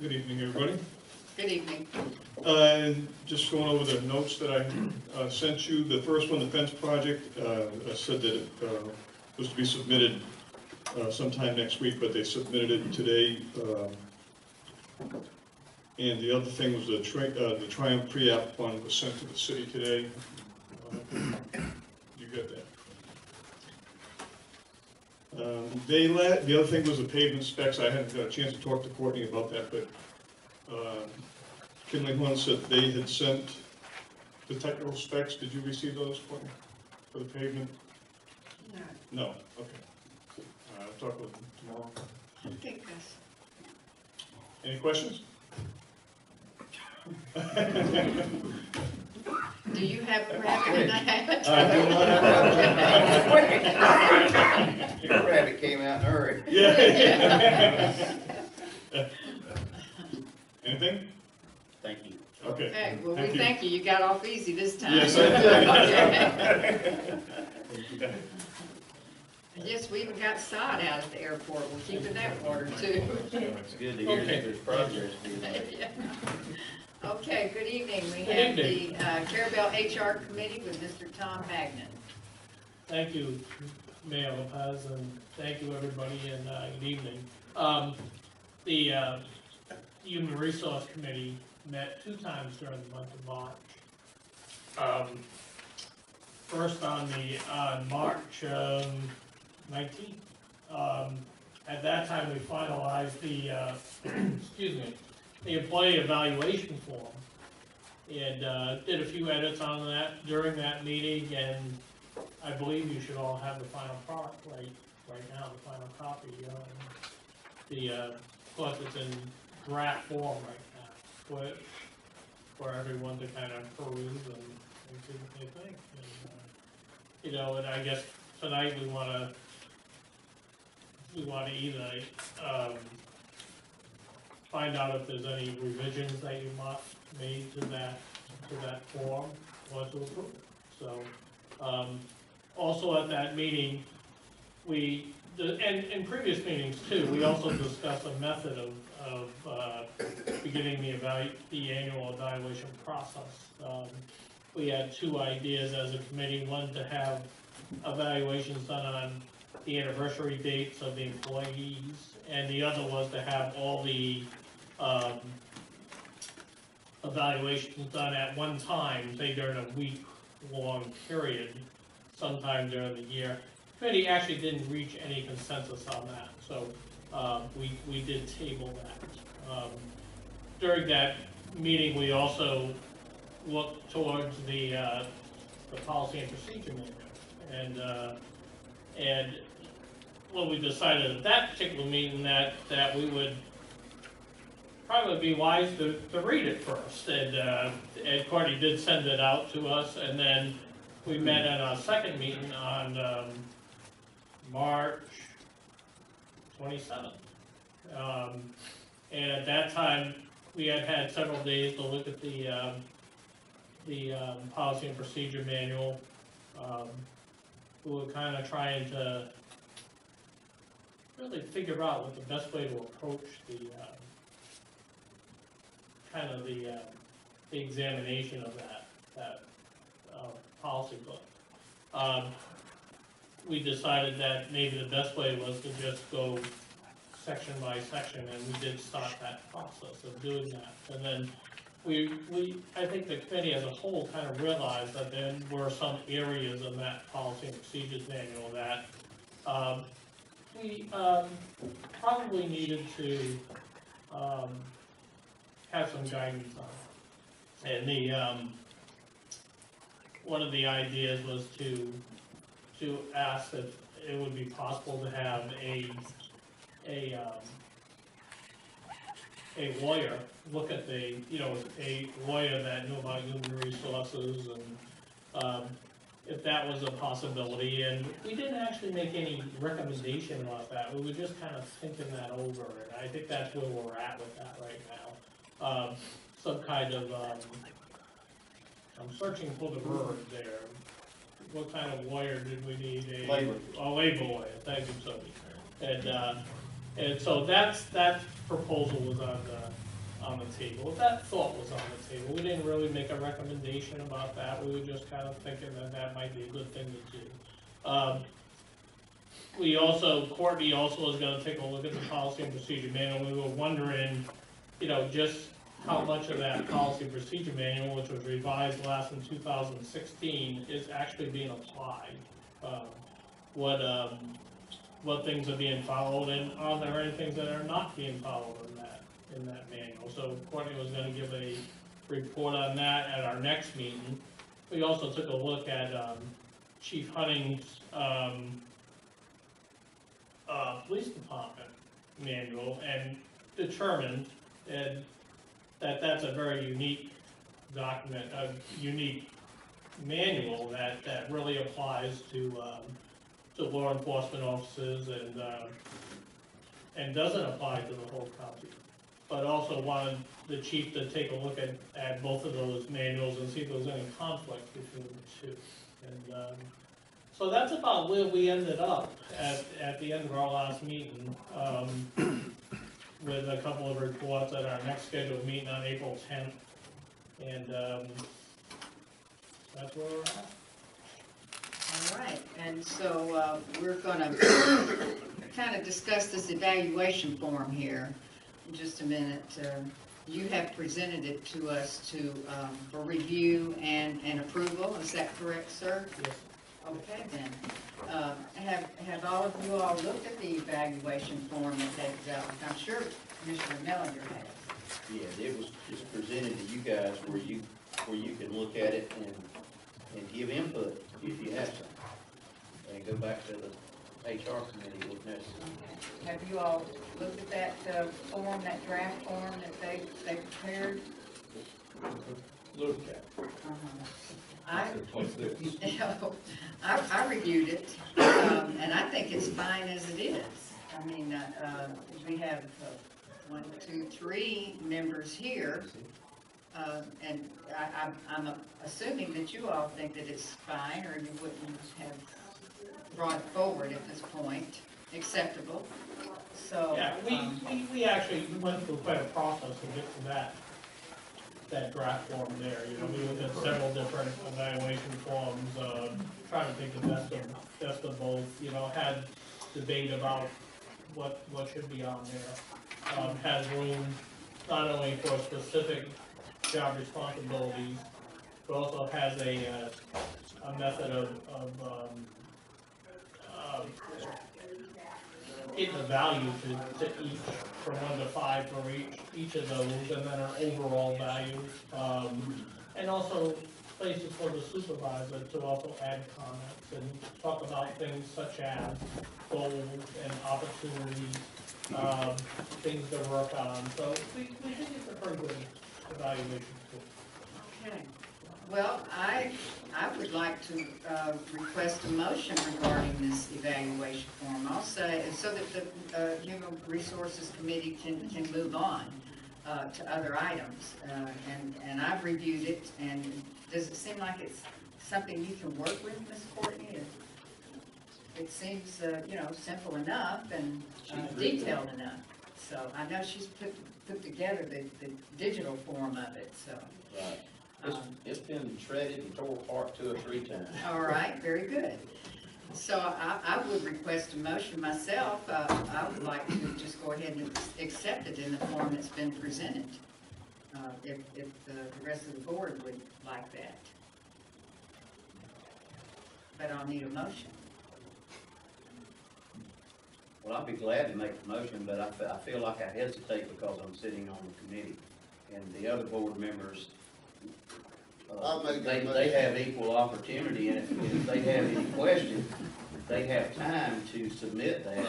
Good evening, everybody. Good evening. Just going over the notes that I sent you. The first one, the fence project, I said that it was to be submitted sometime next week, but they submitted it today. And the other thing was the Triumph pre-app fund was sent to the city today. You got that? The other thing was the pavement specs. I hadn't got a chance to talk to Courtney about that, but Kinley Horn said they had sent the technical specs. Did you receive those, Courtney, for the pavement? No. No, okay. I'll talk with them tomorrow. Okay, Gus. Any questions? Do you have a rabbit in the hat? I do not have a rabbit came out in a hurry. Yeah. Anything? Thank you. Okay. Okay, well, we thank you. You got off easy this time. Yes, I did. Yes, we even got sod out at the airport. We'll keep it that order too. It's good to hear that there's progress being made. Yeah. Okay, good evening. We Good have evening. the Carrabelle HR Committee with Mr. Tom Magnan. Thank you, Mayor Lopez, and thank you, everybody, and good evening. The Human Resource Committee met 2 times during the month of March. First on March 19th. At that time, we finalized the, excuse me, the employee evaluation form, and did a few edits on that during that meeting, and I believe you should all have the final product right now, the final copy. Of course, it's in draft form right now, for everyone to kind of peruse and see what they think. And, and I guess tonight we want to either find out if there's any revisions that you want made to that form or to approve it. So, also at that meeting, and in previous meetings too, we also discussed a method of beginning the annual evaluation process. We had 2 ideas as a committee, one to have evaluations done on the anniversary dates of the employees, and the other was to have all the evaluations done at one time, say during a week-long period, sometime during the year. The committee actually didn't reach any consensus on that, so we did table that. During that meeting, we also looked towards the policy and procedure manual, and what we decided at that particular meeting that we would probably be wise to read it first, and Courtney did send it out to us, and then we met at our second meeting on March 27th. And at that time, we had several days to look at the policy and procedure manual. We were kind of trying to really figure out what the best way to approach the the examination of that policy book. We decided that maybe the best way was to just go section by section, and we did start that process of doing that. And then I think the committee as a whole kind of realized that there were some areas in that policy and procedures manual that we probably needed to have some guidance on. And one of the ideas was to ask if it would be possible to have a lawyer look at a lawyer that knew about human resources, and if that was a possibility. And we didn't actually make any recommendation about that. We were just kind of thinking that over, and I think that's where we're at with that right now. Some kind of, I'm searching for the word there. What kind of lawyer did we need? A labor lawyer, thank you, Sophie. And so that proposal was on on the table. That thought was on the table. We didn't really make a recommendation about that. We were just kind of thinking that that might be a good thing to do. Courtney also is gonna take a look at the policy and procedure manual. We were wondering, just how much of that policy and procedure manual, which was revised last in 2016, is actually being applied. What things are being followed, and are there any things that are not being followed in that manual? So Courtney was gonna give a report on that at our next meeting. We also took a look at Chief Hunting's police department manual and determined that that's a very unique document, a unique manual that really applies to law enforcement officers and doesn't apply to the whole county. But also wanted the chief to take a look at both of those manuals and see if there was any conflict between the two. And so that's about where we ended up at the end of our last meeting, with a couple of reports at our next scheduled meeting on April 10th. And that's where we're at. All right, and so we're gonna kind of discuss this evaluation form here in just a minute. You have presented it to us for review and approval, is that correct, sir? Yes. Okay, then. Have all of you all looked at the evaluation form that they developed? I'm sure Commissioner Millender has. Yeah, it was just presented to you guys where you can look at it and give input if you have some. And go back to the HR committee if necessary. Have you all looked at that form, that draft form that they prepared? Look at. I reviewed it, and I think it's fine as it is. I mean, we have 1, 2, 3 members here, and I'm assuming that you all think that it's fine, or you wouldn't have brought it forward at this point, acceptable. So Yeah, we actually went through quite a process to get to that draft form there. We looked at several different evaluation forms, trying to think the best of both, had debate about what should be on there. Has room not only for specific job responsibilities, but also has a method of getting the value to each, from 1 to 5 for each of those, and then our overall value. And also places for the supervisor to also add comments and talk about things such as goals and opportunities, things to work on. So we think it's a pretty good evaluation tool. Okay. Well, I would like to request a motion regarding this evaluation form. I'll say, so that the Human Resources Committee can move on to other items. And I've reviewed it, and does it seem like it's something you can work with, Ms. Courtney? It seems, simple enough and detailed enough. So I know she's put together the digital form of it, so. Right. It's been shredded and tore apart 2 or 3 times. All right, very good. So I would request a motion myself. I would like to just go ahead and accept it in the form that's been presented, if the rest of the board would like that. But I'll need a motion. Well, I'd be glad to make the motion, but I feel like I hesitate because I'm sitting on the committee. And the other board members, they have equal opportunity, and if they have any questions, they have time to submit that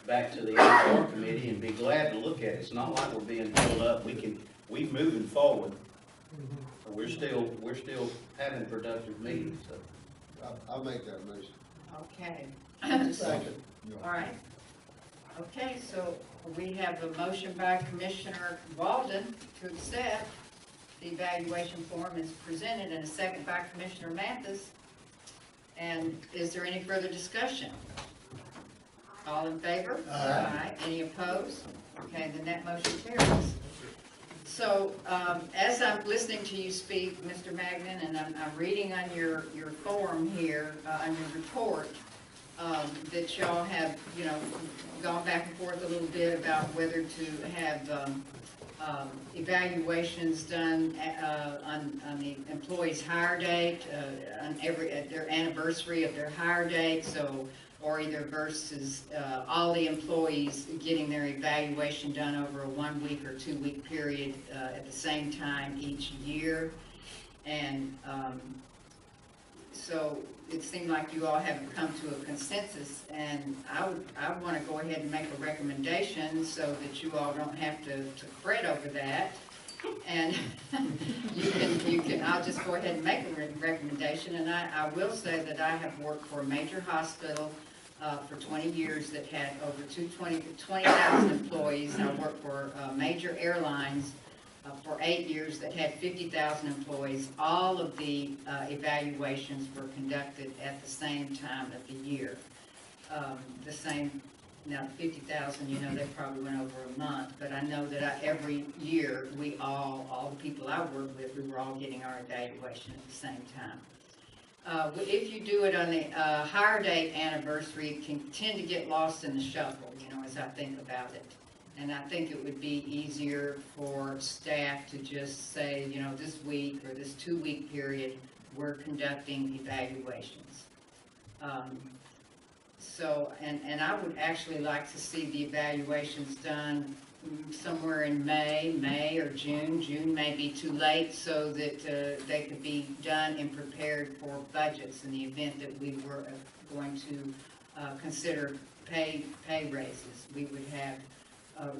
back to the HR committee and be glad to look at it. It's not like we're being held up. We're moving forward. We're still having productive meetings, so. I'll make that motion. Okay. Second. All right. Okay, so we have a motion by Commissioner Walden to accept the evaluation form as presented, and a second by Commissioner Mathis. And is there any further discussion? All in favor? Aye. Any opposed? Okay, then that motion carries. So, as I'm listening to you speak, Mr. Magnan, and I'm reading on your form here, on your report, that y'all have, you know, gone back and forth a little bit about whether to have evaluations done on the employee's hire date, at their anniversary of their hire date, so, or either versus all the employees getting their evaluation done over a 1 week or 2 week period at the same time each year. And so it seemed like you all have come to a consensus, and I want to go ahead and make a recommendation so that you all don't have to fret over that. And you can, I'll just go ahead and make a recommendation, and I will say that I have worked for a major hospital for 20 years that had over 20,000 employees. I worked for major airlines for 8 years that had 50,000 employees. All of the evaluations were conducted at the same time of the year. The same, now 50,000, you know, they probably went over a month, but I know that every year we all the people I work with, we were all getting our evaluation at the same time. If you do it on the hire date anniversary, it can tend to get lost in the shuffle, you know, as I think about it. And I think it would be easier for staff to just say, you know, this week or this 2 week period, we're conducting evaluations. So, and I would actually like to see the evaluations done somewhere in May or June. June may be too late, so that they could be done and prepared for budgets in the event that we were going to consider pay raises. We would have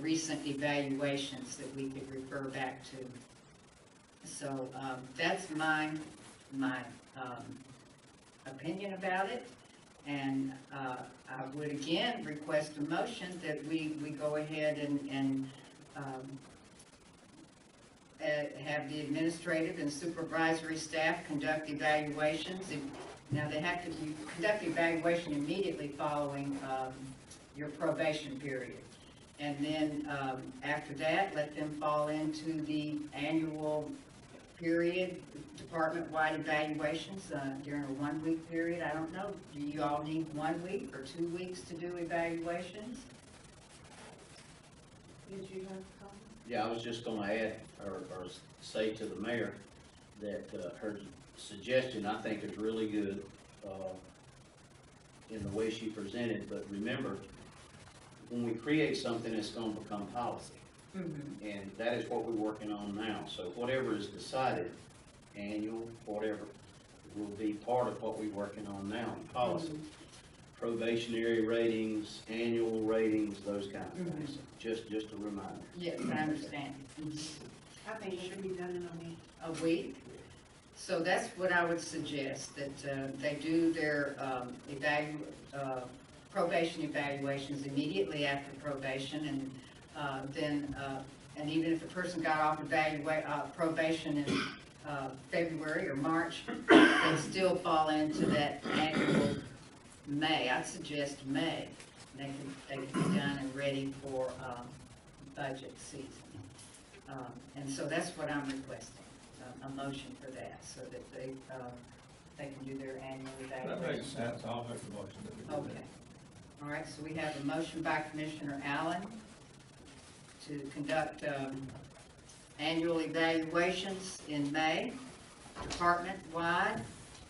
recent evaluations that we could refer back to. So that's my opinion about it. And I would again request a motion that we go ahead and have the administrative and supervisory staff conduct evaluations. Now they have to conduct evaluation immediately following your probation period. And then after that, let them fall into the annual period, department-wide evaluations during a 1 week period. I don't know, do you all need 1 week or 2 weeks to do evaluations? Did you have a comment? Yeah, I was just gonna add, or say to the mayor, that her suggestion, I think, is really good in the way she presented, but remember, when we create something, it's gonna become policy. Mm-hmm. And that is what we're working on now. So whatever is decided, annual, whatever, will be part of what we're working on now in policy. Mm-hmm. Probationary ratings, annual ratings, those kind of things. Mm-hmm. Just a reminder. Yes, I understand. I think it should be done in a week. A week? So that's what I would suggest, that they do their probation evaluations immediately after probation, and then even if the person got off probation in February or March, they still fall into that annual May. I'd suggest May. They can be done and ready for budget season. And so that's what I'm requesting, a motion for that, so that they can do their annual evaluation. That makes sense. I'll make the motion that we do that. Okay. All right, so we have a motion by Commissioner Allen to conduct annual evaluations in May, department-wide,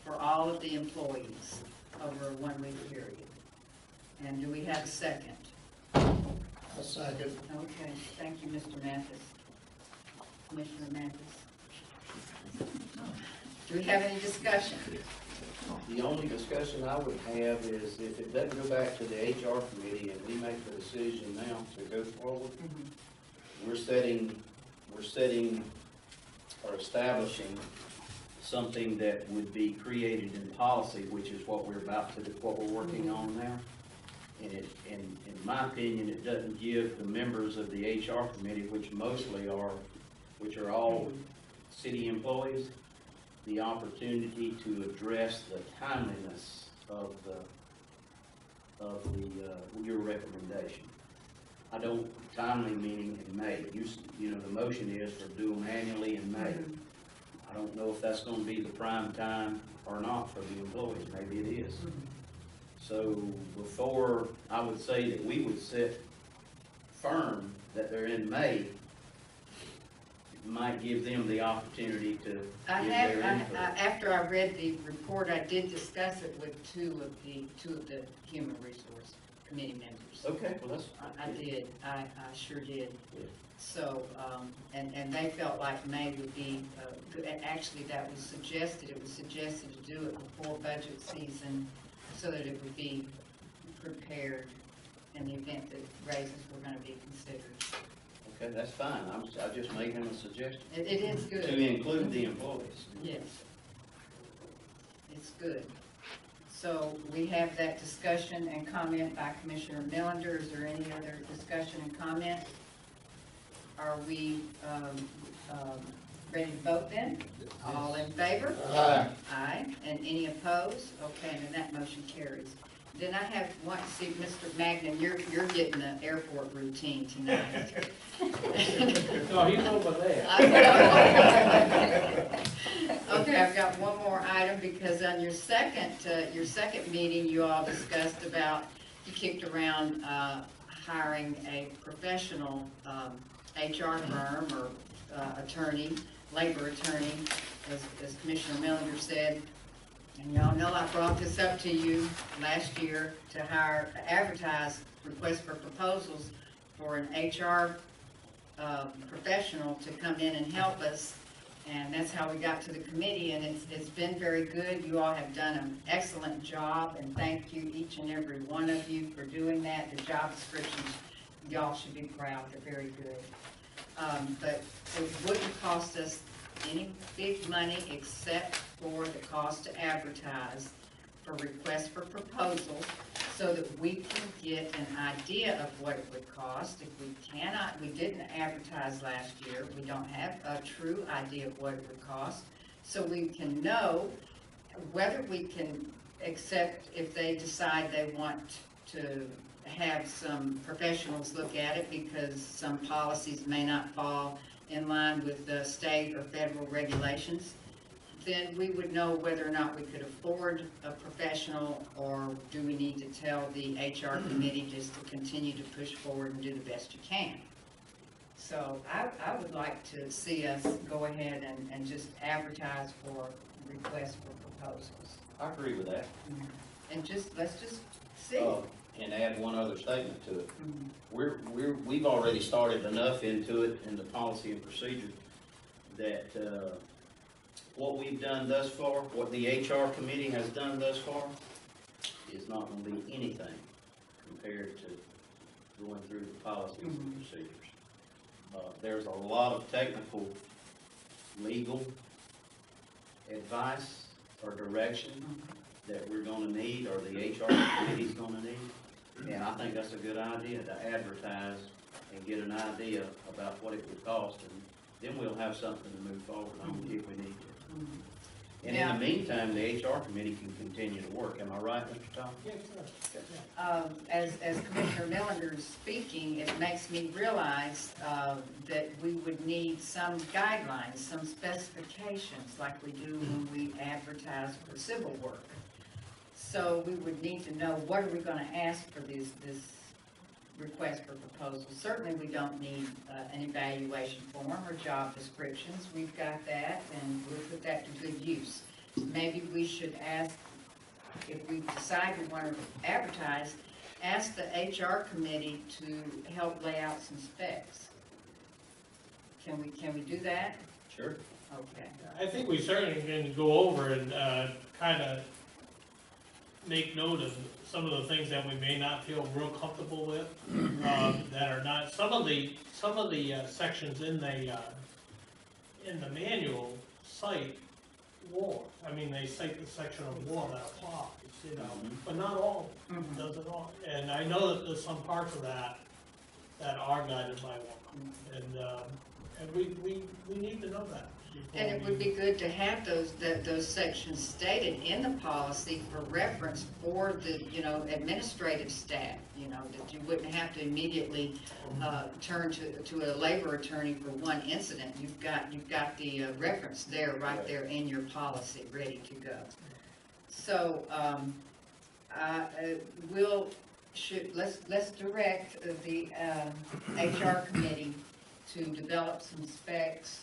for all of the employees over a 1 week period. And do we have a second? A second. Okay, thank you, Mr. Mathis. Commissioner Mathis. Do we have any discussion? The only discussion I would have is if it doesn't go back to the HR committee and we make the decision now to go forward, we're setting or establishing something that would be created in policy, which is what we're working on now. And in my opinion, it doesn't give the members of the HR committee, which are all city employees, the opportunity to address the timeliness of your recommendation. timely meaning in May. You know, the motion is for do them annually in May. I don't know if that's gonna be the prime time or not for the employees, maybe it is. So before, I would say that we would set firm that they're in May, it might give them the opportunity to give their input. After I read the report, I did discuss it with two of the Human Resource Committee members. Okay, well, that's. I did, I sure did. Yeah. So, and they felt like May would be, good. Actually, that was suggested, it was suggested to do it before budget season so that it would be prepared in the event that raises were gonna be considered. Okay, that's fine, I just making a suggestion. It is good. To include the employees. Yes. It's good. So we have that discussion and comment by Commissioner Millender. Is there any other discussion and comment? Are we ready to vote then? All in favor? Aye. Aye. And any opposed? Okay, and then that motion carries. Then I have one, see, Mr. Magnan, you're getting the airport routine tonight. No, he's over there. Okay, I've got one more item, because on your second meeting, you all discussed about, you kicked around, hiring a professional, HR firm or, attorney, labor attorney, as Commissioner Millender said. And y'all know I brought this up to you last year to advertise requests for proposals for an HR professional to come in and help us. And that's how we got to the committee, and it's been very good. You all have done an excellent job, and thank you, each and every one of you, for doing that. The job descriptions, y'all should be proud, they're very good. But it wouldn't cost us any big money except for the cost to advertise for requests for proposals, so that we can get an idea of what it would cost. If we didn't advertise last year, we don't have a true idea of what it would cost, so we can know whether we can accept, if they decide they want to have some professionals look at it, because some policies may not fall in line with the state or federal regulations, then we would know whether or not we could afford a professional, or do we need to tell the HR committee just to continue to push forward and do the best you can. So I would like to see us go ahead and just advertise for requests for proposals. I agree with that. And let's just see. And add one other statement to it. We've already started enough into it in the policy and procedure that, what we've done thus far, what the HR committee has done thus far, is not going to be anything compared to going through the policies and procedures. There's a lot of technical, legal advice or direction that we're going to need, or the HR committee's going to need. And I think that's a good idea, to advertise and get an idea about what it would cost, and then we'll have something to move forward on if we need to. And in the meantime, the HR committee can continue to work. Am I right, Mr. Tom? Yes, sir. As Commissioner Millender is speaking, it makes me realize that we would need some guidelines, some specifications, like we do when we advertise for civil work. So we would need to know, what are we going to ask for this request for proposals? Certainly we don't need an evaluation form or job descriptions. We've got that, and we'll put that to good use. Maybe we should ask, if we decide we want to advertise, ask the HR committee to help lay out some specs. Can we do that? Sure. Okay. I think we certainly can go over and kind of make note of some of the things that we may not feel real comfortable with, that are not, some of the sections in the manual cite war. I mean, they cite the section of war that applies, you know, but not all does it all. And I know that there's some parts of that are guided by war, and we need to know that. before And it would be good to have those sections stated in the policy for reference for the, administrative staff, that you wouldn't have to immediately, turn to a labor attorney for one incident. You've got the reference there, right there in your policy, ready to go. So, let's direct the, HR committee to develop some specs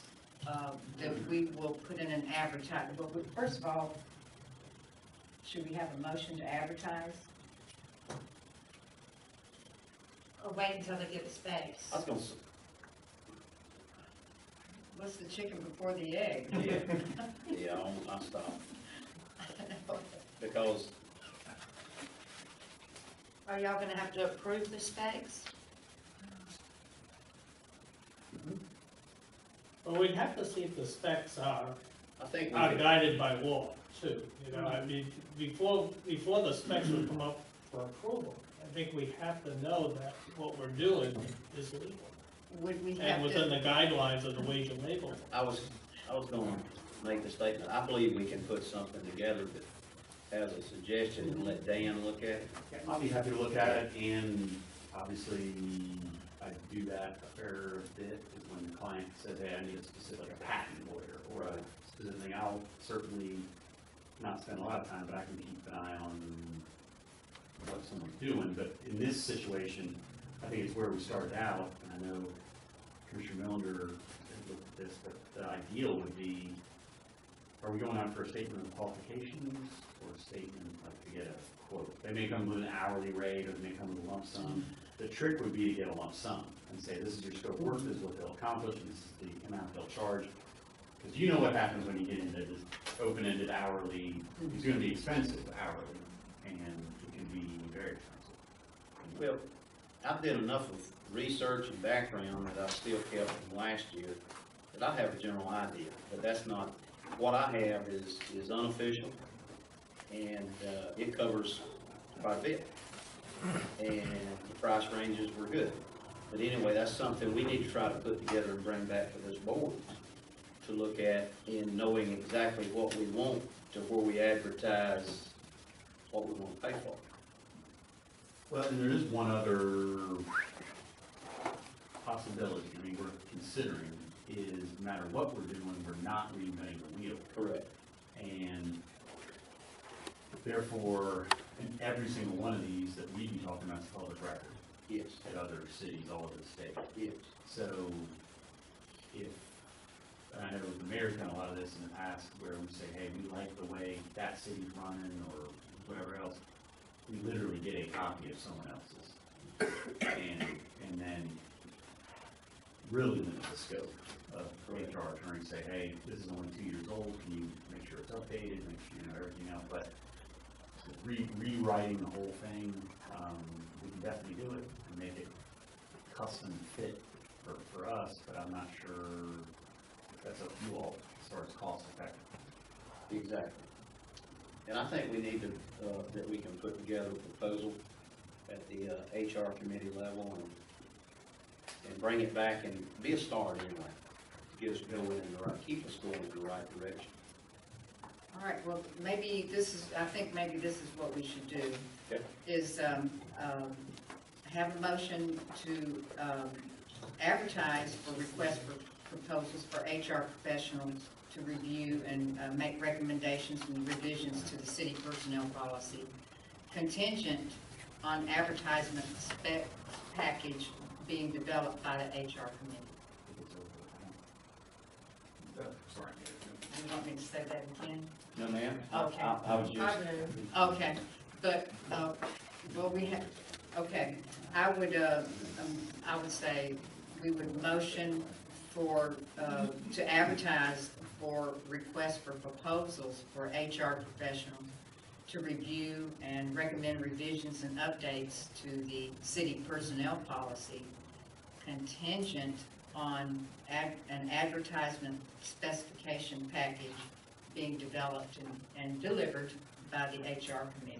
that we will put in an advertisement. But first of all, should we have a motion to advertise? Or wait until they get the specs. I was gonna say, What's the chicken before the egg? yeah, I stopped. Because Are y'all gonna have to approve the specs? Well, we'd have to see if the specs are I think we are could, guided by law too, I mean, before the specs would come up for approval, I think we have to know that what we're doing is legal Would we have and within to, the guidelines of the wage and labor law. I was gonna make the statement, I believe we can put something together that has a suggestion and let Dan look at it. I'll be happy to look at it, and obviously, I do that a fair bit, is when the client says, hey, I need a specific, a patent lawyer, or a specific thing, I'll certainly not spend a lot of time, but I can keep an eye on what someone's doing, but in this situation, I think it's where we started out, and I know Commissioner Millender looked at this, but the ideal would be, are we going out for a statement of qualifications, or a statement, like, to get a quote? They may come with an hourly rate, or they may come with a lump sum. The trick would be to get a lump sum, and say, this is your scope of work, this is what they'll accomplish, and this is the amount they'll charge. Because you know what happens when you get into this open-ended hourly, it's gonna be expensive hourly, and it can be very expensive. Well, I did enough of research and background that I still kept from last year, that I have a general idea, but that's not, what I have is unofficial, and it covers quite a bit. And the price ranges were good. But anyway, that's something we need to try to put together and bring back to this board to look at in knowing exactly what we want to where we advertise what we want to pay for. Well, and there is one other possibility, I mean, we're considering, is no matter what we're doing, we're not reinventing the wheel. Correct. And therefore, in every single one of these that we'd be talking about is public record. Yes. At other cities all over the state. Yes. So if, and I know the mayor's done a lot of this in the past, where we say, hey, we like the way that city's running, or whatever else, we literally get a copy of someone else's. And then really limit the scope of HR attorney, say, hey, this is only 2 years old, can you make sure it's updated, make sure you know everything else, but rewriting the whole thing, we can definitely do it and make it custom fit for us, but I'm not sure if that's up to you all as far as cost effective. Exactly. And I think we need to, that we can put together a proposal at the HR committee level and bring it back and be a start anyway. Get us going in the right, keep us going in the right direction. all right, well, maybe this is, I think maybe this is what we should do. Okay. Is have a motion to advertise for requests for proposals for HR professionals to review and make recommendations and revisions to the city personnel policy, contingent on advertisement spec package being developed by the HR committee. Sorry. You want me to say that again? No, ma'am? Okay. I was just. Okay, but, well, we have, okay, I would say we would motion for, to advertise for requests for proposals for HR professionals to review and recommend revisions and updates to the city personnel policy contingent on an advertisement specification package being developed and delivered by the HR committee.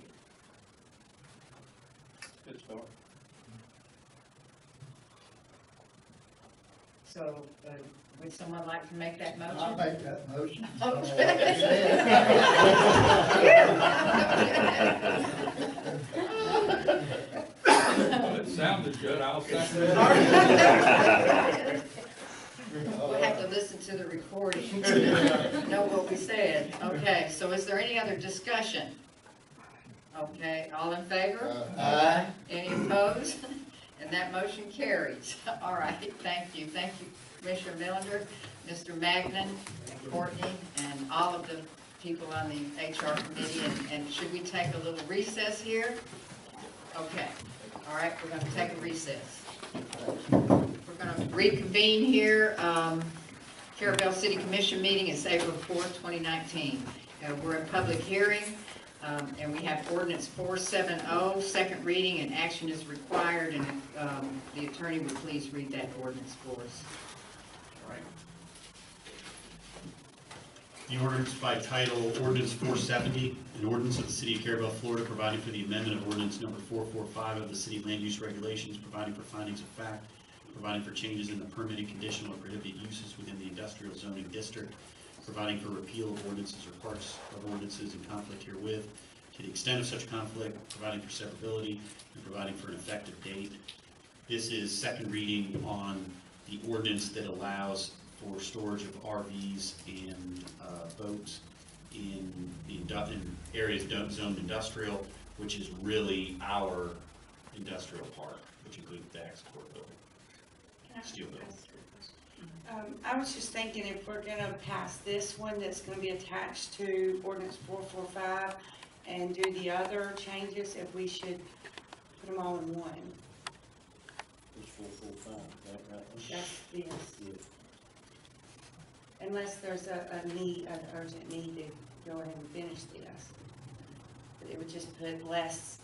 Good start. So, Would someone like to make that motion? I'll make that motion. It sounded good, I'll second it. We'll have to listen to the recording to know what we said. Okay, so is there any other discussion? Okay, all in favor? Aye. Any opposed? And that motion carries. All right, thank you. Thank you, Commissioner Millender, Mr. Magnan, and Courtney, and all of the people on the HR committee. And should we take a little recess here? Okay, all right, we're gonna take a recess. We're gonna reconvene here. Carrabelle City Commission meeting is April 4th, 2019. We're in public hearing. And we have ordinance 470, second reading, and action is required, and the attorney would please read that ordinance for us. All right. The ordinance by title, Ordinance 470, an ordinance of the City of Carrabelle, Florida, providing for the amendment of ordinance number 445 of the city land use regulations, providing for findings of fact, providing for changes in the permitted, conditional, or prohibited uses within the industrial zoning district, providing for repeal of ordinances or parts of ordinances in conflict herewith, to the extent of such conflict, providing for severability, and providing for an effective date. This is second reading on the ordinance that allows for storage of RVs and boats in areas zoned industrial, which is really our industrial park, which includes the export building, steel building. I was just thinking if we're gonna pass this one that's gonna be attached to ordinance 445 and do the other changes, if we should put them all in one. It's 445, right? That's this. Unless there's an urgent need to go ahead and finish this. But it would just put less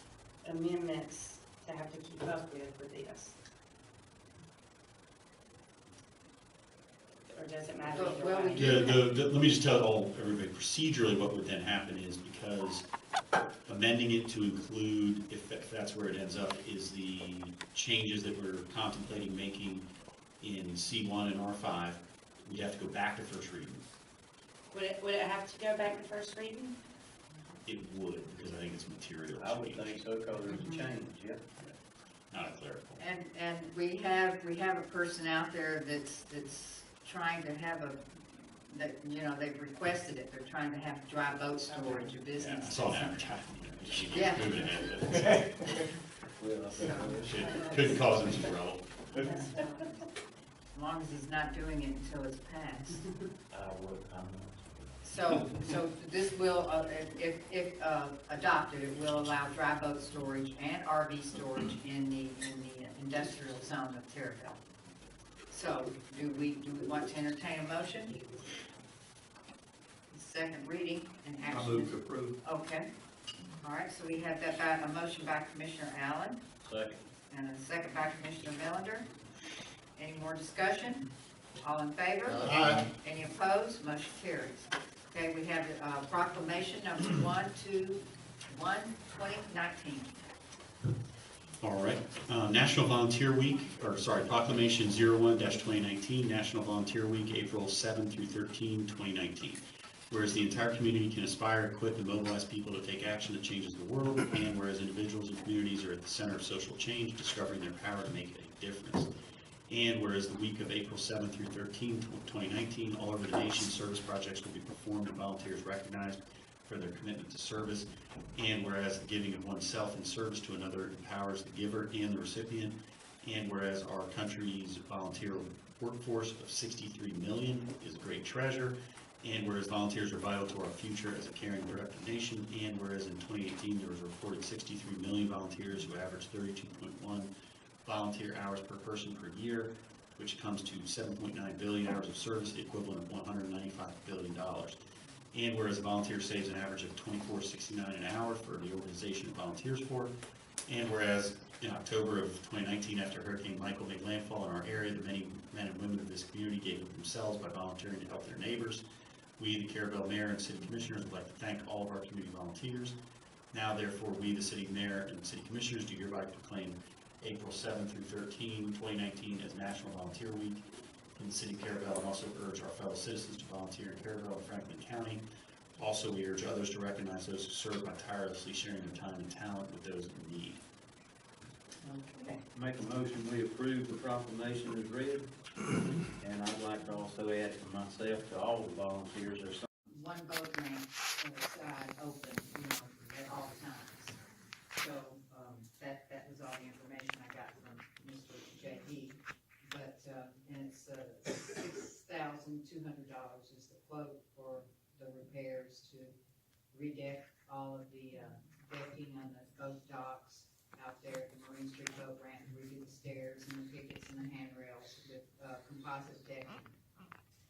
amendments to have to keep up with for this. Or does it matter either Well, way? Let me just tell everybody procedurally what would then happen is, because amending it to include, if that's where it ends up, is the changes that we're contemplating making in C1 and R5, we'd have to go back to first reading. Would it have to go back to first reading? It would, because I think it's material I would change, think so, because there's a change, yeah. not a clerical. And we have a person out there that's trying to have they've requested it. They're trying to have dry boat storage, a Yeah, business. I saw an advertisement. Yeah. Moving ahead. Couldn't cause him some trouble. As long as he's not doing it until it's passed. So this will, if adopted, it will allow dry boat storage and RV storage in the industrial zone of Carrabelle. So, do we want to entertain a motion? Second reading and action. I move to approve. Okay. All right, so we have that by a motion by Commissioner Allen Second. and a second by Commissioner Millender. Any more discussion? All in favor? Aye. Any opposed? Motion carries. Okay, we have proclamation number 1/2/1/2019. All right, National Volunteer Week, Proclamation 01-2019, National Volunteer Week, April 7 through 13, 2019. Whereas the entire community can aspire, equip, and mobilize people to take action that changes the world, and whereas individuals and communities are at the center of social change, discovering their power to make a difference. And whereas the week of April 7 through 13, 2019, all over the nation, service projects will be performed and volunteers recognized for their commitment to service. And whereas the giving of oneself in service to another empowers the giver and the recipient. And whereas our country's volunteer workforce of 63 million is a great treasure. And whereas volunteers are vital to our future as a caring, productive nation. And whereas in 2018 there was a reported 63 million volunteers who averaged 32.1 volunteer hours per person per year, which comes to 7.9 billion hours of service, the equivalent of $195 billion. And whereas a volunteer saves an average of $24.69 an hour for the organization it volunteers for. And whereas in October of 2019, after Hurricane Michael made landfall in our area, the many men and women of this community gave of themselves by volunteering to help their neighbors. We, the Carrabelle Mayor and City Commissioners, would like to thank all of our community volunteers. Now, therefore, we, the City Mayor and City Commissioners, do hereby proclaim April 7 through 13, 2019 as National Volunteer Week. in the city of Carrabelle, and also urge our fellow citizens to volunteer in Carrabelle and Franklin County. Also, we urge others to recognize those who serve by tirelessly sharing their time and talent with those in need. Okay. Make a motion, we approve the proclamation as read. And I'd like to also add for myself to all the volunteers, there's some. One boat ramp on the side open, at all times. So, that was all the information I got from Mr. J.E. But, and it's, $6,200 is the quote for the repairs to redeck all of the, decking on the boat docks out there at the Marine Street boat ramp, redo the stairs and the pickets and the handrails with, composite decking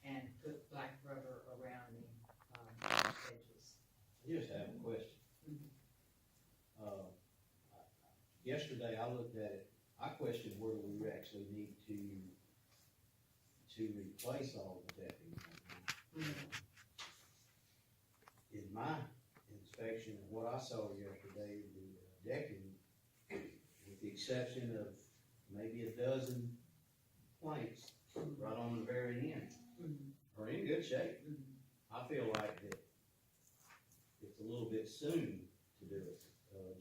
and put black rubber around the, edges. I just have a question. Yesterday I looked at it, I questioned whether we actually need to replace all the decking. In my inspection of what I saw yesterday, the decking, with the exception of maybe a dozen planks right on the very end, are in good shape. I feel like that it's a little bit soon to do it,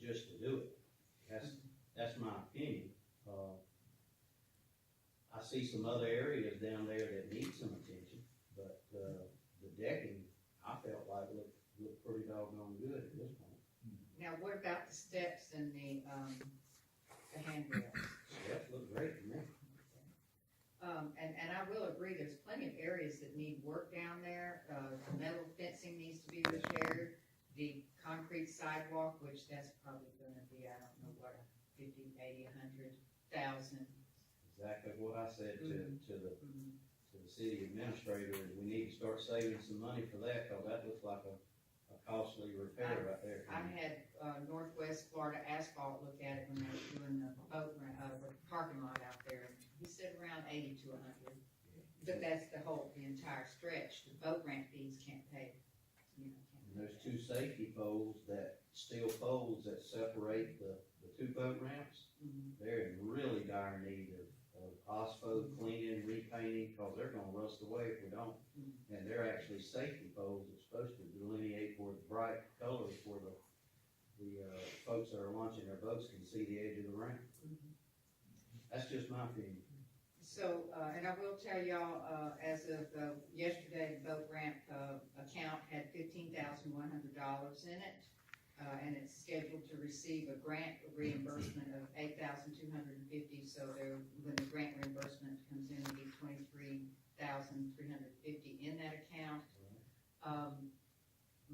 just to do it. That's my opinion. I see some other areas down there that need some attention, but the decking, I felt like looked pretty doggone good at this point. Now, what about the steps and the handrails? Steps look great to me. And I will agree, there's plenty of areas that need work down there. The metal fencing needs to be repaired. The concrete sidewalk, which that's probably gonna be, I don't know what, 50, 80, 100,000. Exactly what I said to the city administrator, is we need to start saving some money for that, cause that looks like a costly repair right there. I had, Northwest Florida Asphalt look at it when they were doing the boat, the parking lot out there. He said around 80 to 100. But that's the entire stretch. The boat ramp fees can't pay, And there's two safety poles, steel poles that separate the two boat ramps. They're in really dire need of asphalt cleaning, repainting, cause they're gonna rust away if we don't. And they're actually safety poles that's supposed to delineate where the bright colors where the folks that are launching their boats can see the edge of the ramp. That's just my opinion. So, and I will tell y'all, as of yesterday, the boat ramp account had $15,100 in it, and it's scheduled to receive a grant reimbursement of $8,250. So when the grant reimbursement comes in, it'll be $23,350 in that account.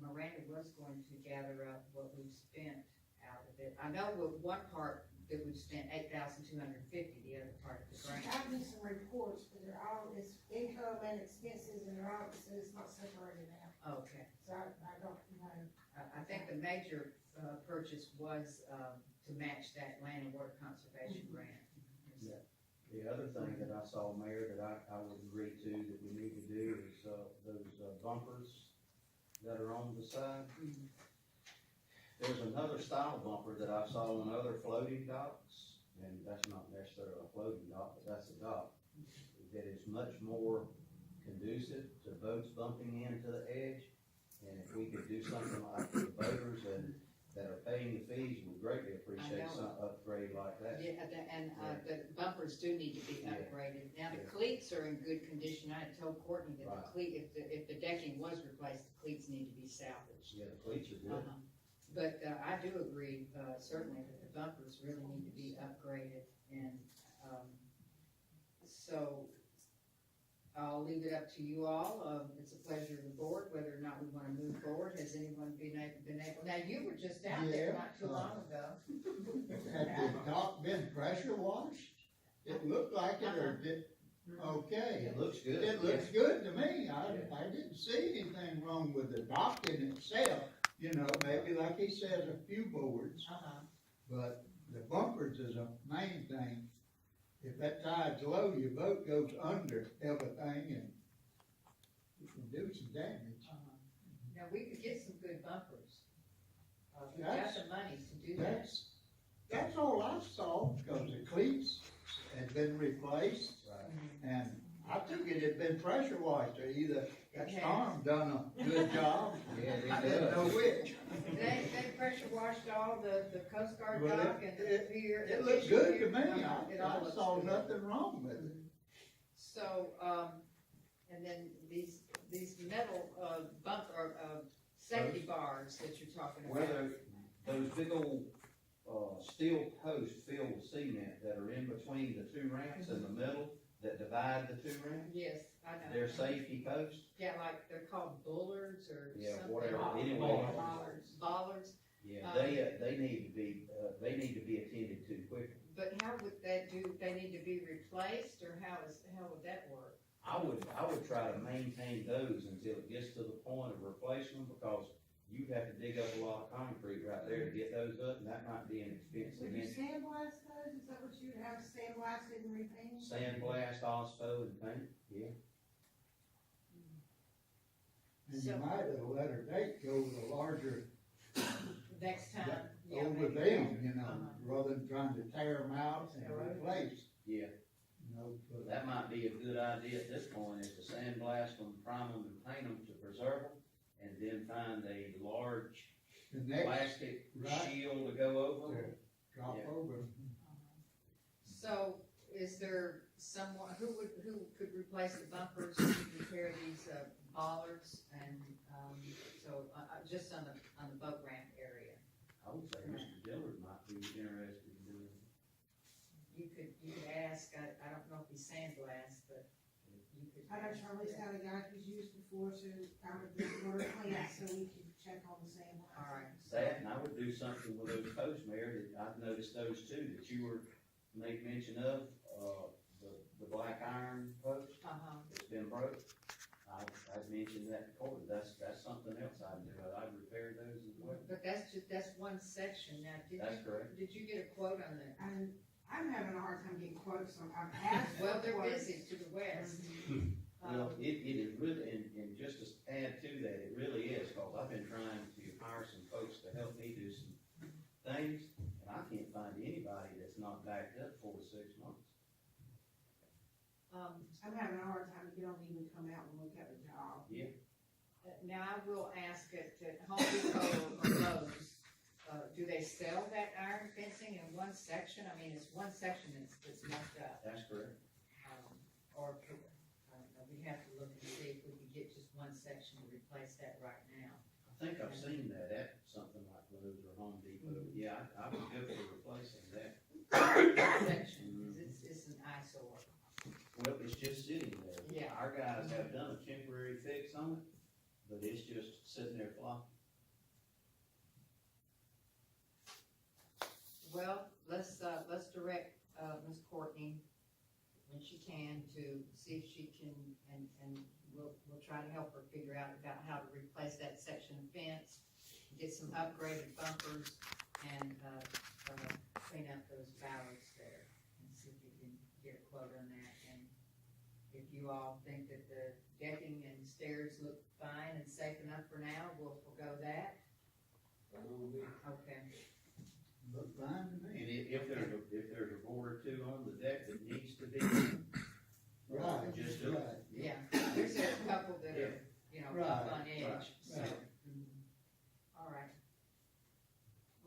Miranda was going to gather up what we've spent out of it. I know with one part that we've spent $8,250, the other part of the grant. I do some reports, but they're all, it's income and expenses, and they're all, so it's not separated out. Okay. So I don't know. I think the major purchase was to match that land and water conservation grant. Yeah. The other thing that I saw, Mayor, that I would agree to that we need to do is those bumpers that are on the side. There's another style bumper that I saw on other floating docks, and that's not necessarily a floating dock, but that's a dock, that is much more conducive to boats bumping into the edge. And if we could do something like the boaters that are paying the fees, would greatly appreciate some upgrade like that. Yeah, the bumpers do need to be upgraded. Now, the cleats are in good condition. I had told Courtney that the cleat, if the decking was replaced, the cleats need to be salvaged. Yeah, the cleats are good. But I do agree, certainly, that the bumpers really need to be upgraded. And so I'll leave it up to you all. It's a pleasure of the board, whether or not we want to move forward. Has anyone been able, now you were just out there not too long ago. Had the dock been pressure washed? It looked like it, or did, okay. It looks good. It looks good to me. I didn't see anything wrong with the dock in itself. You know, maybe like he says, a few boards. But the bumpers is a main thing. If that tide's low, your boat goes under everything and you can do some damage. Now, we could get some good bumpers. We've got the money to do that. That's all I saw, because the cleats had been replaced. And I took it had been pressure washed, or either that storm done a good job. Yeah, I didn't know which. They pressure washed all the Coast Guard Well, dock and the pier. It looked good to me, It all I looks saw good. nothing wrong with it. So, and then these metal, safety bars that you're talking about. Whether those big old, steel posts filled with cement that are in between the two ramps in the middle that divide the two ramps, Yes, I know. they're safety posts. Yeah, like they're called bullards or Yeah, something. whatever. Anyway. Bollards. Yeah, they need to be attended to quickly. But how would that do, they need to be replaced, or how would that work? I would try to maintain those until it gets to the point of replacement, because you have to dig up a lot of concrete right there to get those up, and that might be an expensive Would you venture. sandblast those? Is that what you would have, sandblasted and repainted? Sandblast, OSPO, and paint, yeah. And you might have let her date go with a larger, Next time? yeah, over maybe. them, you know, rather than trying to tear them out and replace, Yeah, you know. but- that might be a good idea at this point, is to sandblast them, prime them, and paint them to preserve them, and then find a large The next, plastic right. shield to go over them. drop Yeah. over. So, is there someone, who could replace the bumpers, who could repair these, bollards, and, just on the boat ramp area? I would say Mr. Dillard might be interested in doing it. You could ask, I don't know if he sandblasts, but you could. I know Charlie's got a guy who's used before, so I would do order plans so we can check on the sandblast. All right. That, and I would do something with those posts, Mayor, that I've noticed those too, that you were make mention of, the black iron post Uh-huh. that's been broke. I've mentioned that before, that's something else I'd do, I'd repair those as well. But that's one section now. That's correct. Did you get a quote on that? And I'm having a hard time getting quotes on, I've asked for Well, they're quotes. busy to the west. Well, it is really, and just to add to that, it really is, cause I've been trying to hire some folks to help me do some things, and I can't find anybody that's not backed up 4 to 6 months. I'm having a hard time to get them to even come out and look at the job. Yeah. Now, I will ask at Home Depot or Lowe's, do they sell that iron fencing in one section? I mean, it's one section that's messed up. That's correct. Or, I don't know, we'd have to look and see if we could get just one section to replace that right now. I think I've seen that at something like Lowe's or Home Depot, yeah, I would go for replacing that. Section, 'cause it's an eyesore. Well, it's just sitting there. Yeah. Our guys have done a temporary fix on it, but it's just sitting there flopping. Well, let's direct, Ms. Courtney, when she can, to see if she can, and we'll try to help her figure out about how to replace that section of fence, get some upgraded bumpers, and, clean up those ballards there, and see if we can get a quote on that, and if you all think that the decking and stairs look fine and safe enough for now, we'll forego that. Okay. Look fine to And me. if there's a board or two on the deck that needs to be, Right, just do it. right. Yeah, there's a couple that are, up Right, on edge, right, so. right. All right.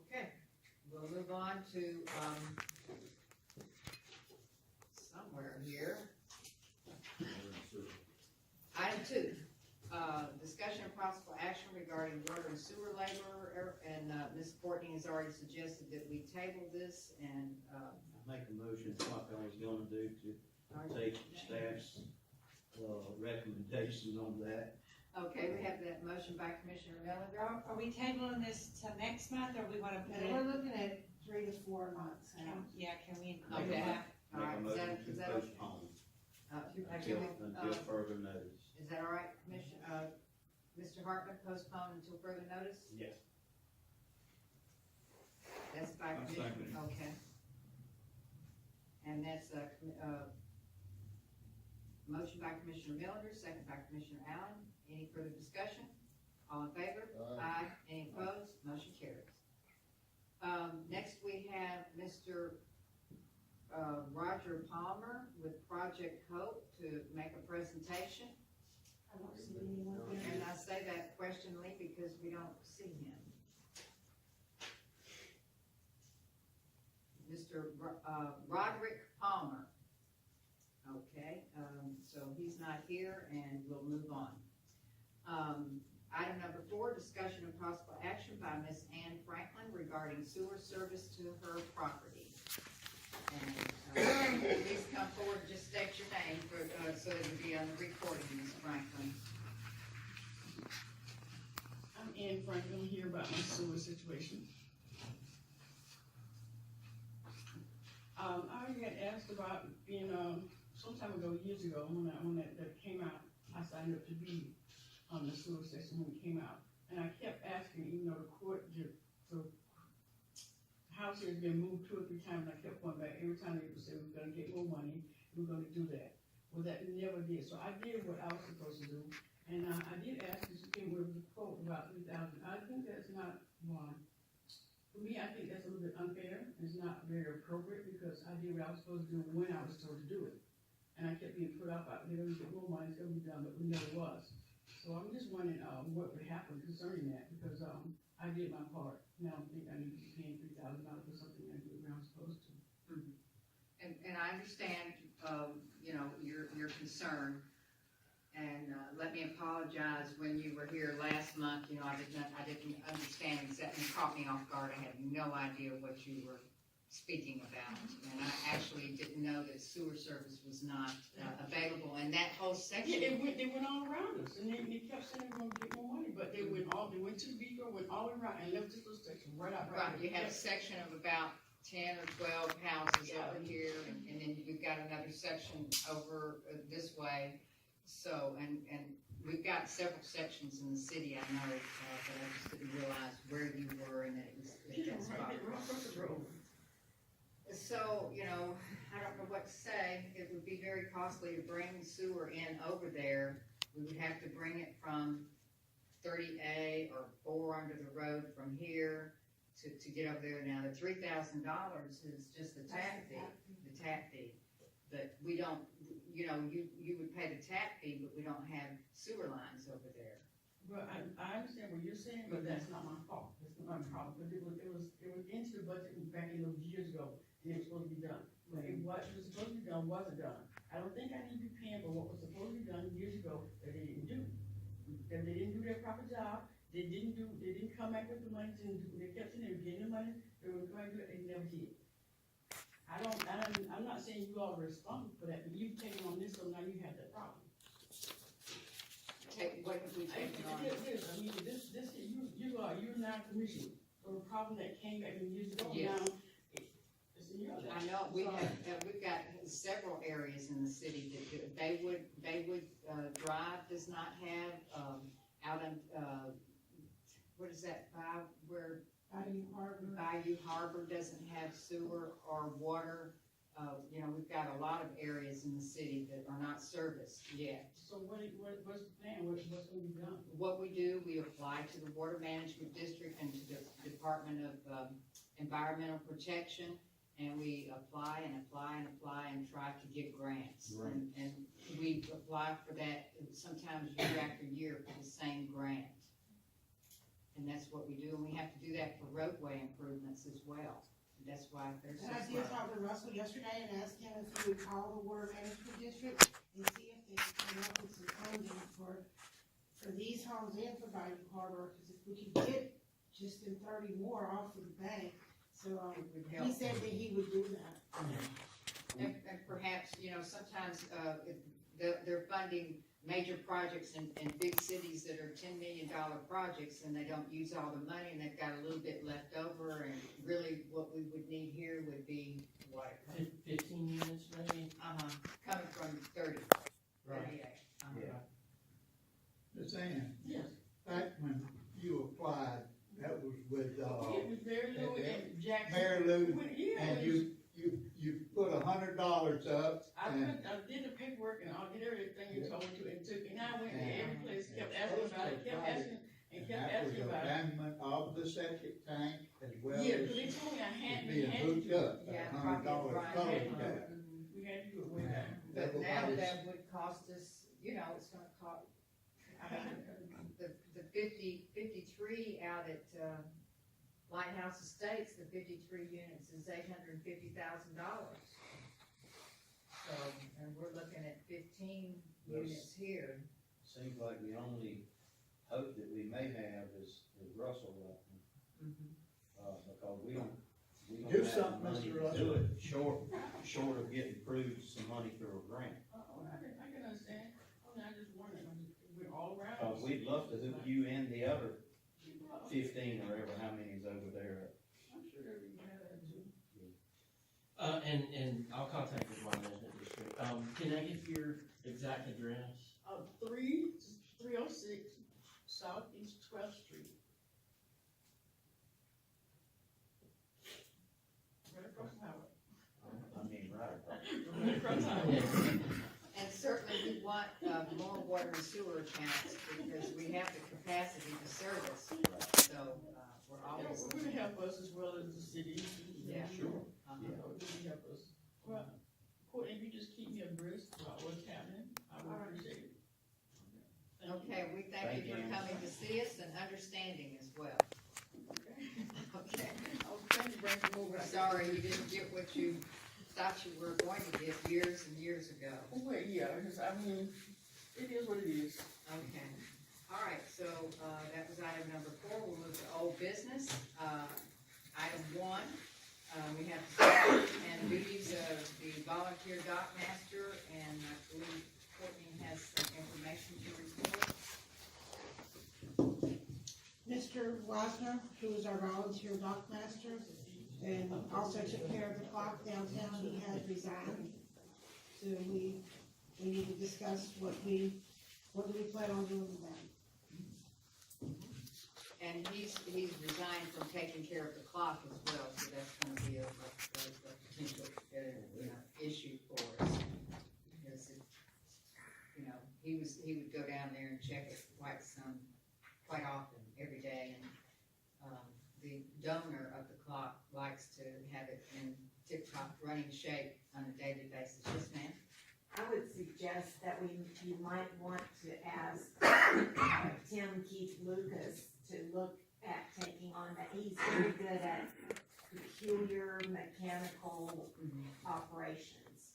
Okay, we'll move on to, somewhere here. Item 2, discussion of possible action regarding water and sewer labor, and, Ms. Courtney has already suggested that we table this, and, I make a motion, like I was gonna do, to take staff's, recommendations on that. okay, we have that motion by Commissioner Millender. Are we tabling this till next month, or we wanna put And we're it? looking at 3 to 4 months now. Can we include Okay. that? All Make a right, motion is to that okay? postpone Until, until further notice. is that all right, Commissioner, Mr. Hartman, postpone until further notice? Yes. That's by I'm Commissioner, seconding. okay. And that's motion by Commissioner Millender, second by Commissioner Allen. Any further discussion? All in favor? Aye. Any opposed? Motion carries. Next we have Mr. Roger Palmer with Project Hope to make a presentation. I don't see anyone there. And I say that questioningly because we don't see him. Mr. Roderick Palmer. Okay, so he's not here and we'll move on. Item number 4, discussion of possible action by Ms. Ann Franklin regarding sewer service to her property. And please come forward and just state your name for, so it will be on the recording, Ms. Franklin. I'm Ann Franklin here about my sewer situation. I had asked about being, some time ago, years ago, when that came out, I signed up to be on the sewer system when it came out. And I kept asking, even though the house has been moved 2 or 3 times, and I kept going back. Every time they would say, we're gonna get more money, we're gonna do that. Well, that never did. So I did what I was supposed to do. And I did ask, because you came with a quote about 3,000. I think that's not wrong. For me, I think that's a little bit unfair. It's not very appropriate because I did what I was supposed to do when I was told to do it. And I kept being put off out there, we get more money, it's gonna be done, but we never was. So I'm just wondering, what would happen concerning that, because, I did my part. And I don't think I need to be paying $3,000 for something I did when I was supposed to. And I understand, you know, your concern. And, let me apologize, when you were here last month, you know, I didn't understand exactly, you caught me off guard. I had no idea what you were speaking about. And I actually didn't know that sewer service was not available in that whole section. Yeah, they went all around us, and they kept saying they were gonna get more money, but they went to the Beaker, went all around, and left this little section right out. Right, you have a section of about 10 or 12 houses over here, and then you've got another section over this way. So, and we've got several sections in the city, I know, but I just didn't realize where you were and that it was. Right across the road. So, you know, I don't know what to say. It would be very costly to bring sewer in over there. We would have to bring it from 30A or 4 under the road from here to get over there. Now, the $3,000 is just the tap fee. But we don't, you know, you would pay the tap fee, but we don't have sewer lines over there. Well, I understand what you're saying, but that's not my fault. That's not my problem. But it was into the budget back in those years ago, and it was supposed to be done. But what was supposed to be done wasn't done. I don't think I need to be paying for what was supposed to be done years ago that they didn't do. That they didn't do their proper job. They didn't come back with the money they kept saying they were getting the money. They were going to do it. They never did. I'm not saying you all are responsible for that, but you've taken on this, so now you have that problem. What have we taken on? I mean, you're now commissioner. So the problem that came back years ago, Yes. now, it's in your. I know, we've got several areas in the city that do it. Baywood Drive does not have, out in, what is that, Bayou Harbor doesn't have sewer or water. You know, we've got a lot of areas in the city that are not serviced yet. So what's the plan, what's going to be done? What we do, we apply to the Water Management District and to the Department of Environmental Protection, and we apply and try to get grants. Right. And we apply for that sometimes year after year for the same grant. And that's what we do, and we have to do that for roadway improvements as well. And that's why there's. And I did talk to Russell yesterday and asked him if he would call the Water Management District and see if they could come up with some funding for these homes and for Bayou Harbor, because if we could get just in 30 more off of the bank, so, he said that he would do that. And perhaps, you know, sometimes, they're funding major projects in big cities that are $10 million projects, and they don't use all the money, and they've got a little bit left over, and really what we would need here would be, what? 15 units maybe? Coming from 30. Right. 38. Yeah. Ms. Ann, Yes. back when you applied, that was with, It was Mary Lou and Jackson. Mary Lou, Yeah, and you put $100 up, I and did the paperwork and I did everything you told me to, and I went to every place, kept asking about it, kept asking, and And kept that was asking about it. abandonment of the septic tank as well Yeah, as cause they told me I had, being hooked up Yeah, at probably $100 right. total tax. we had to do it way back. But now Everybody's- that would cost us, it's gonna cost, the 53 out at, Lighthouse Estates, the 53 units is $850,000. So, and we're looking at 15 units here. Seems like the only hope that we may have is Russell Walton, because we don't Do have the something, money Mr. to Russell. do it, short of getting approved some money through a grant. I can understand, I just wondered, we're all around. Cause we'd love to hook you and the other 15 or ever how many is over there. I'm sure they'll be glad to do. And I'll contact the water management district. Can I get your exact address? 306 Southeast 12th Street. Right across the highway. I mean, right. Right across the highway. And certainly we want, more water and sewer accounts because we have the capacity to service. So, we're Yeah, always. it would help us as well as the city. Yeah. Sure. Uh-huh. Yeah, it would really help us. Well, Courtney, if you just keep me abreast about what's happening, I would appreciate it. Thank you. Okay, we thank you for Thank you. coming to see us and understanding as well. Okay. I was trying to bring them over. We're sorry you didn't get what you thought you were going to get years and years ago. Well, yeah, because I mean, it is what it is. Okay. All right, so, that was item number 4. We'll move to old business. Item 1, we have the status and duties of the volunteer dock master, and I believe Courtney has some information to report. Mr. Wasner, who is our volunteer dock master, and also took care of the clock downtown, he has resigned. So we need to discuss what do we plan on doing with that? And he's resigned from taking care of the clock as well, so that's gonna be a potential, issue for us. Because he would go down there and check it quite often, every day, and, the donor of the clock likes to have it in tip-top running shape on a daily basis. Yes, ma'am? I would suggest that you might want to ask Tim Keith Lucas to look at taking on that. He's very good at peculiar mechanical operations,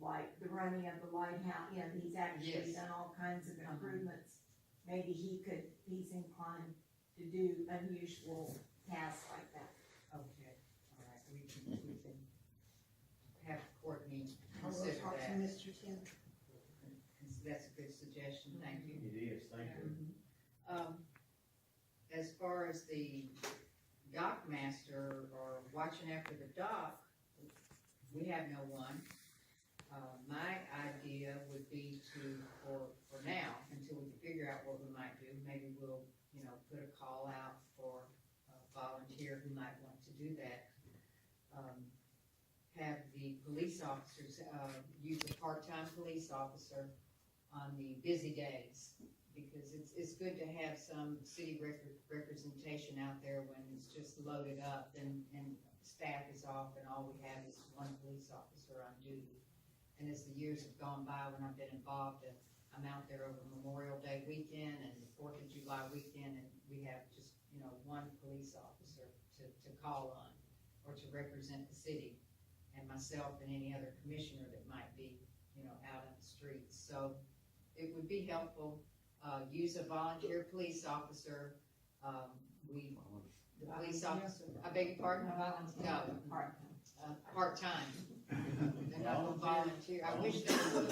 like the running of the lighthouse. He's actually Yes. done all kinds of improvements. Maybe he's inclined to do unusual tasks like that. Okay, all right, we can have Courtney I will consider talk to that. Mr. Tim. That's a good suggestion, thank you. It is, thank you. As far as the dock master or watching after the dock, we have no one. My idea would be for now, until we can figure out what we might do, maybe we'll, put a call out for a volunteer who might want to do that. Have the police officers, use a part-time police officer on the busy days, because it's good to have some city representation out there when it's just loaded up and staff is off and all we have is one police officer on duty. And as the years have gone by, when I've been involved, I'm out there over Memorial Day weekend and the 4th of July weekend, and we have just, one police officer to call on or to represent the city, and myself and any other commissioner that might be, out on the streets. So it would be helpful, use a volunteer police officer. The police officer, I beg your pardon? No, part-time. They're not gonna volunteer, I wish they would.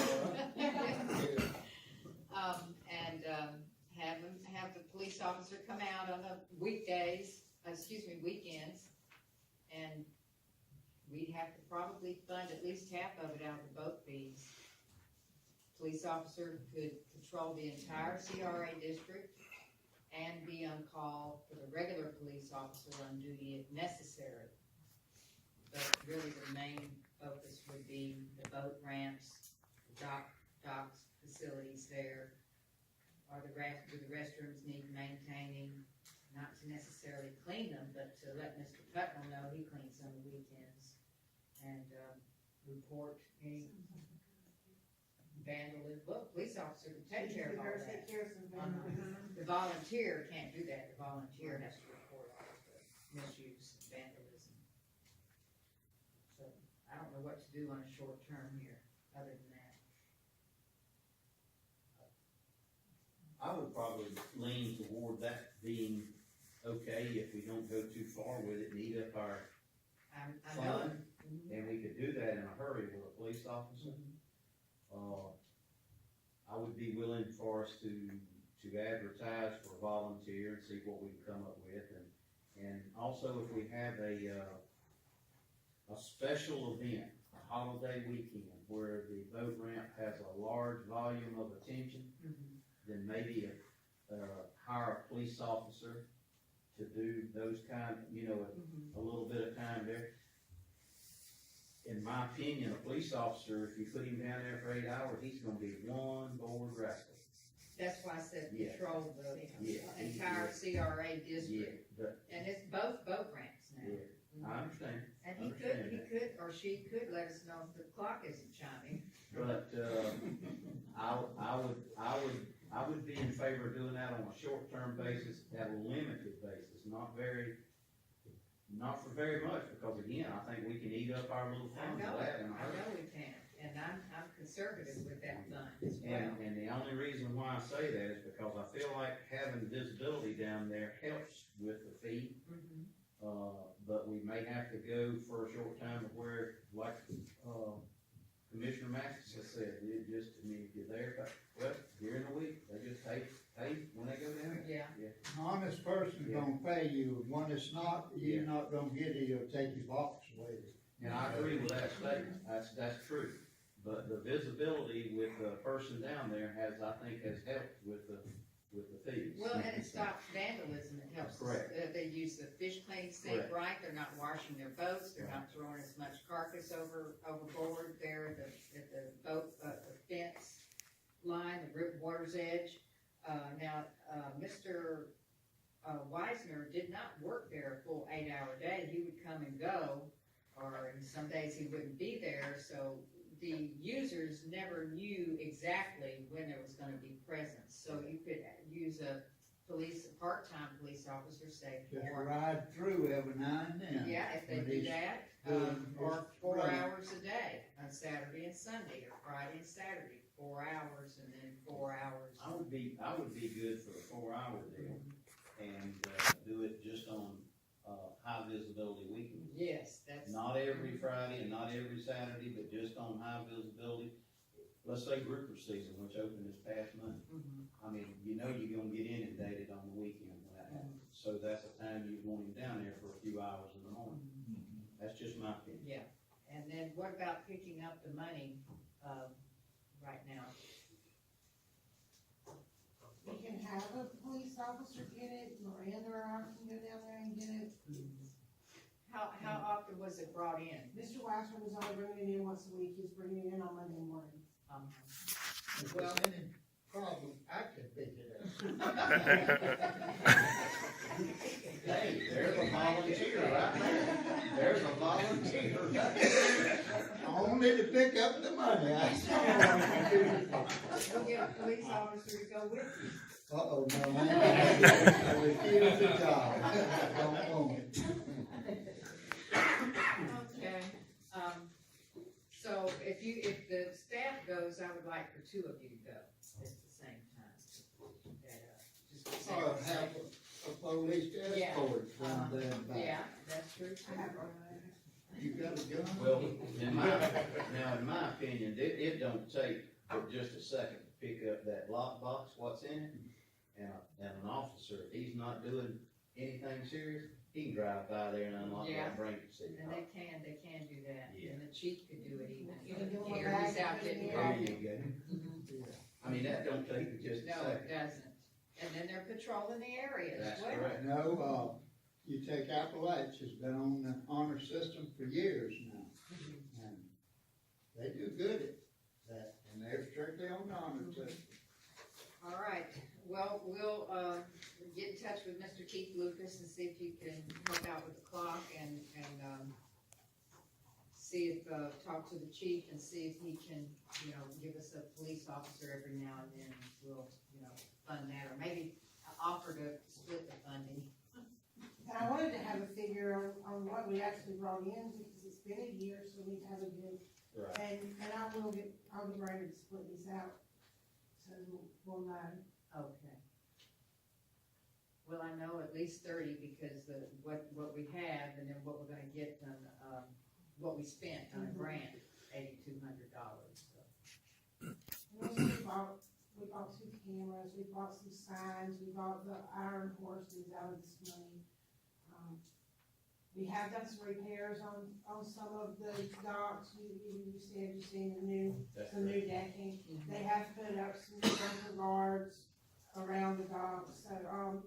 Have the police officer come out on the weekends, and we'd have to probably fund at least half of it out of the boat fees. Police officer could patrol the entire CRA district and be on call for the regular police officer on duty if necessary. But really the main focus would be the boat ramps, docks, facilities there, or do the restrooms need maintaining? Not to necessarily clean them, but to let Mr. Putnam know he cleans on the weekends, and, report any vandalism. Well, police officer can take care of all that. Take care of some vandalism. The volunteer can't do that, the volunteer has to report all of the misuse and vandalism. So, I don't know what to do on a short term here, other than that. I would probably lean toward that being okay if we don't go too far with it and eat up our I know. fund. And we could do that in a hurry with a police officer. I would be willing for us to advertise for a volunteer and see what we can come up with. And also if we have a special event, a holiday weekend, where the boat ramp has a large volume of attention, then maybe hire a police officer to do those kind, a little bit of time there. In my opinion, a police officer, if you put him down there for 8 hours, he's gonna be one bored rascal. That's why I said Yeah. patrol the Yeah. entire CRA district. Yeah, but, And it's both boat ramps now. yeah, I understand. And he Understand that. could, or she could let us know if the clock isn't chiming. But, I would be in favor of doing that on a short-term basis, at a limited basis, not for very much, because again, I think we can eat up our little I fund know of that it, in a I hurry. know we can, and I'm conservative with that fund as well. And the only reason why I say that is because I feel like having visibility down there helps with the fee. But we may have to go for a short time of where, like, Commissioner Mathis has said, if you're there, well, during the week, they just pay when they go down there. Yeah. Honest person gonna pay you, one that's not, you're not gonna get it, he'll take your box away. And I agree with that statement, that's true. But the visibility with the person down there has helped with the fees. Well, and it stops vandalism, it helps. Correct. They use the fish cleaning sink Correct. right, they're not washing their boats, they're not throwing as much carcass overboard there at the boat, the fence line, the water's edge. Now, Mr. Wisner did not work there a full 8-hour day, he would come and go, or some days he wouldn't be there, so the users never knew exactly when there was gonna be presence, so you could use a part-time police officer, say, Just ride through every now and then. yeah, if they when do he's that, doing or his 4 running. hours a day, on Saturday and Sunday, or Friday and Saturday, 4 hours, and then 4 hours. I would be good for a 4-hour deal, and, do it just on, high visibility weekends. Yes, that's. Not every Friday and not every Saturday, but just on high visibility. Let's say grouper season, which opened this past month. I mean, you're gonna get inundated on the weekend when that happens. So that's a time you want him down there for a few hours in the morning. That's just my opinion. Yeah, and then what about picking up the money, right now? We can have a police officer get it, Miranda or I can go down there and get it. How often was it brought in? Mr. Waxman was only bringing it in once a week, he's bringing it in on Monday morning. If Well- there's any problem, I can pick it up. Hey, there's a volunteer right there. There's a volunteer right there. Only to pick up the money, that's all I can do. We'll get a police officer to go with you. Uh-oh, no, I refuse the job, I don't want it. Okay, so if the staff goes, I would like for 2 of you to go at the same time. Just to Or say- have a police escort from there and back. Yeah, that's true too. You got a gun? Well, in my opinion, it don't take but just a second to pick up that lockbox, what's in it, and an officer, if he's not doing anything serious, he can drive by there and unlock that and bring it to city And hall. they can do that, Yeah. and the chief could do it even, You can do even a here, bag he's out and getting put it There coffee. you go. I mean, that don't take but just a No, it second. doesn't, and then they're patrolling the area as That's well. correct. No, you take Appalachia's been on the honor system for years now. And they do good at that, and they're strictly on the honor system. All right, see if, talk to the chief and see if he can, you know, give us a police officer every now and then. We'll, you know, fund that, or maybe offer to split the funding. And I wanted to have a figure on what we actually brought in, because it's been a year, so we have a good, Right. and I'll get ready to split these out, so we'll know. Okay. Well, I know at least 30, because what we have, and then what we're gonna get on, what we spent on a grant, $8,200, so. We bought 2 cameras, we bought some signs, we bought the iron horses out of this money. We have done some repairs on some of the docks. You said you've seen some new decking. They have put up some new bunker guards around the docks, so,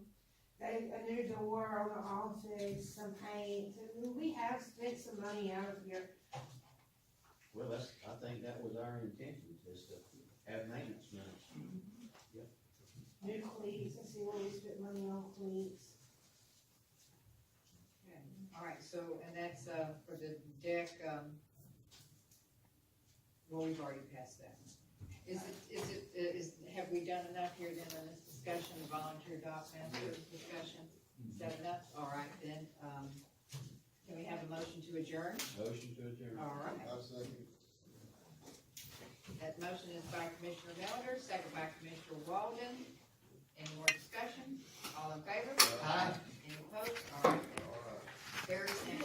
a new door on the office, some paint. We have spent some money out of here. Well, I think that was our intention, is to have maintenance money. New cleats, let's see where we spent money on cleats. Okay, all right, so, and that's, for the deck, well, we've already passed that. Have we done enough here then on this discussion, volunteer dock master discussion? Is that enough? All right, then, can we have a motion to adjourn? Motion to adjourn. All right. I'll second. That motion is by Commissioner Millender, second by Commissioner Walden. Any more discussion? All in favor? Aye. Any opposed? All right, then. Carries and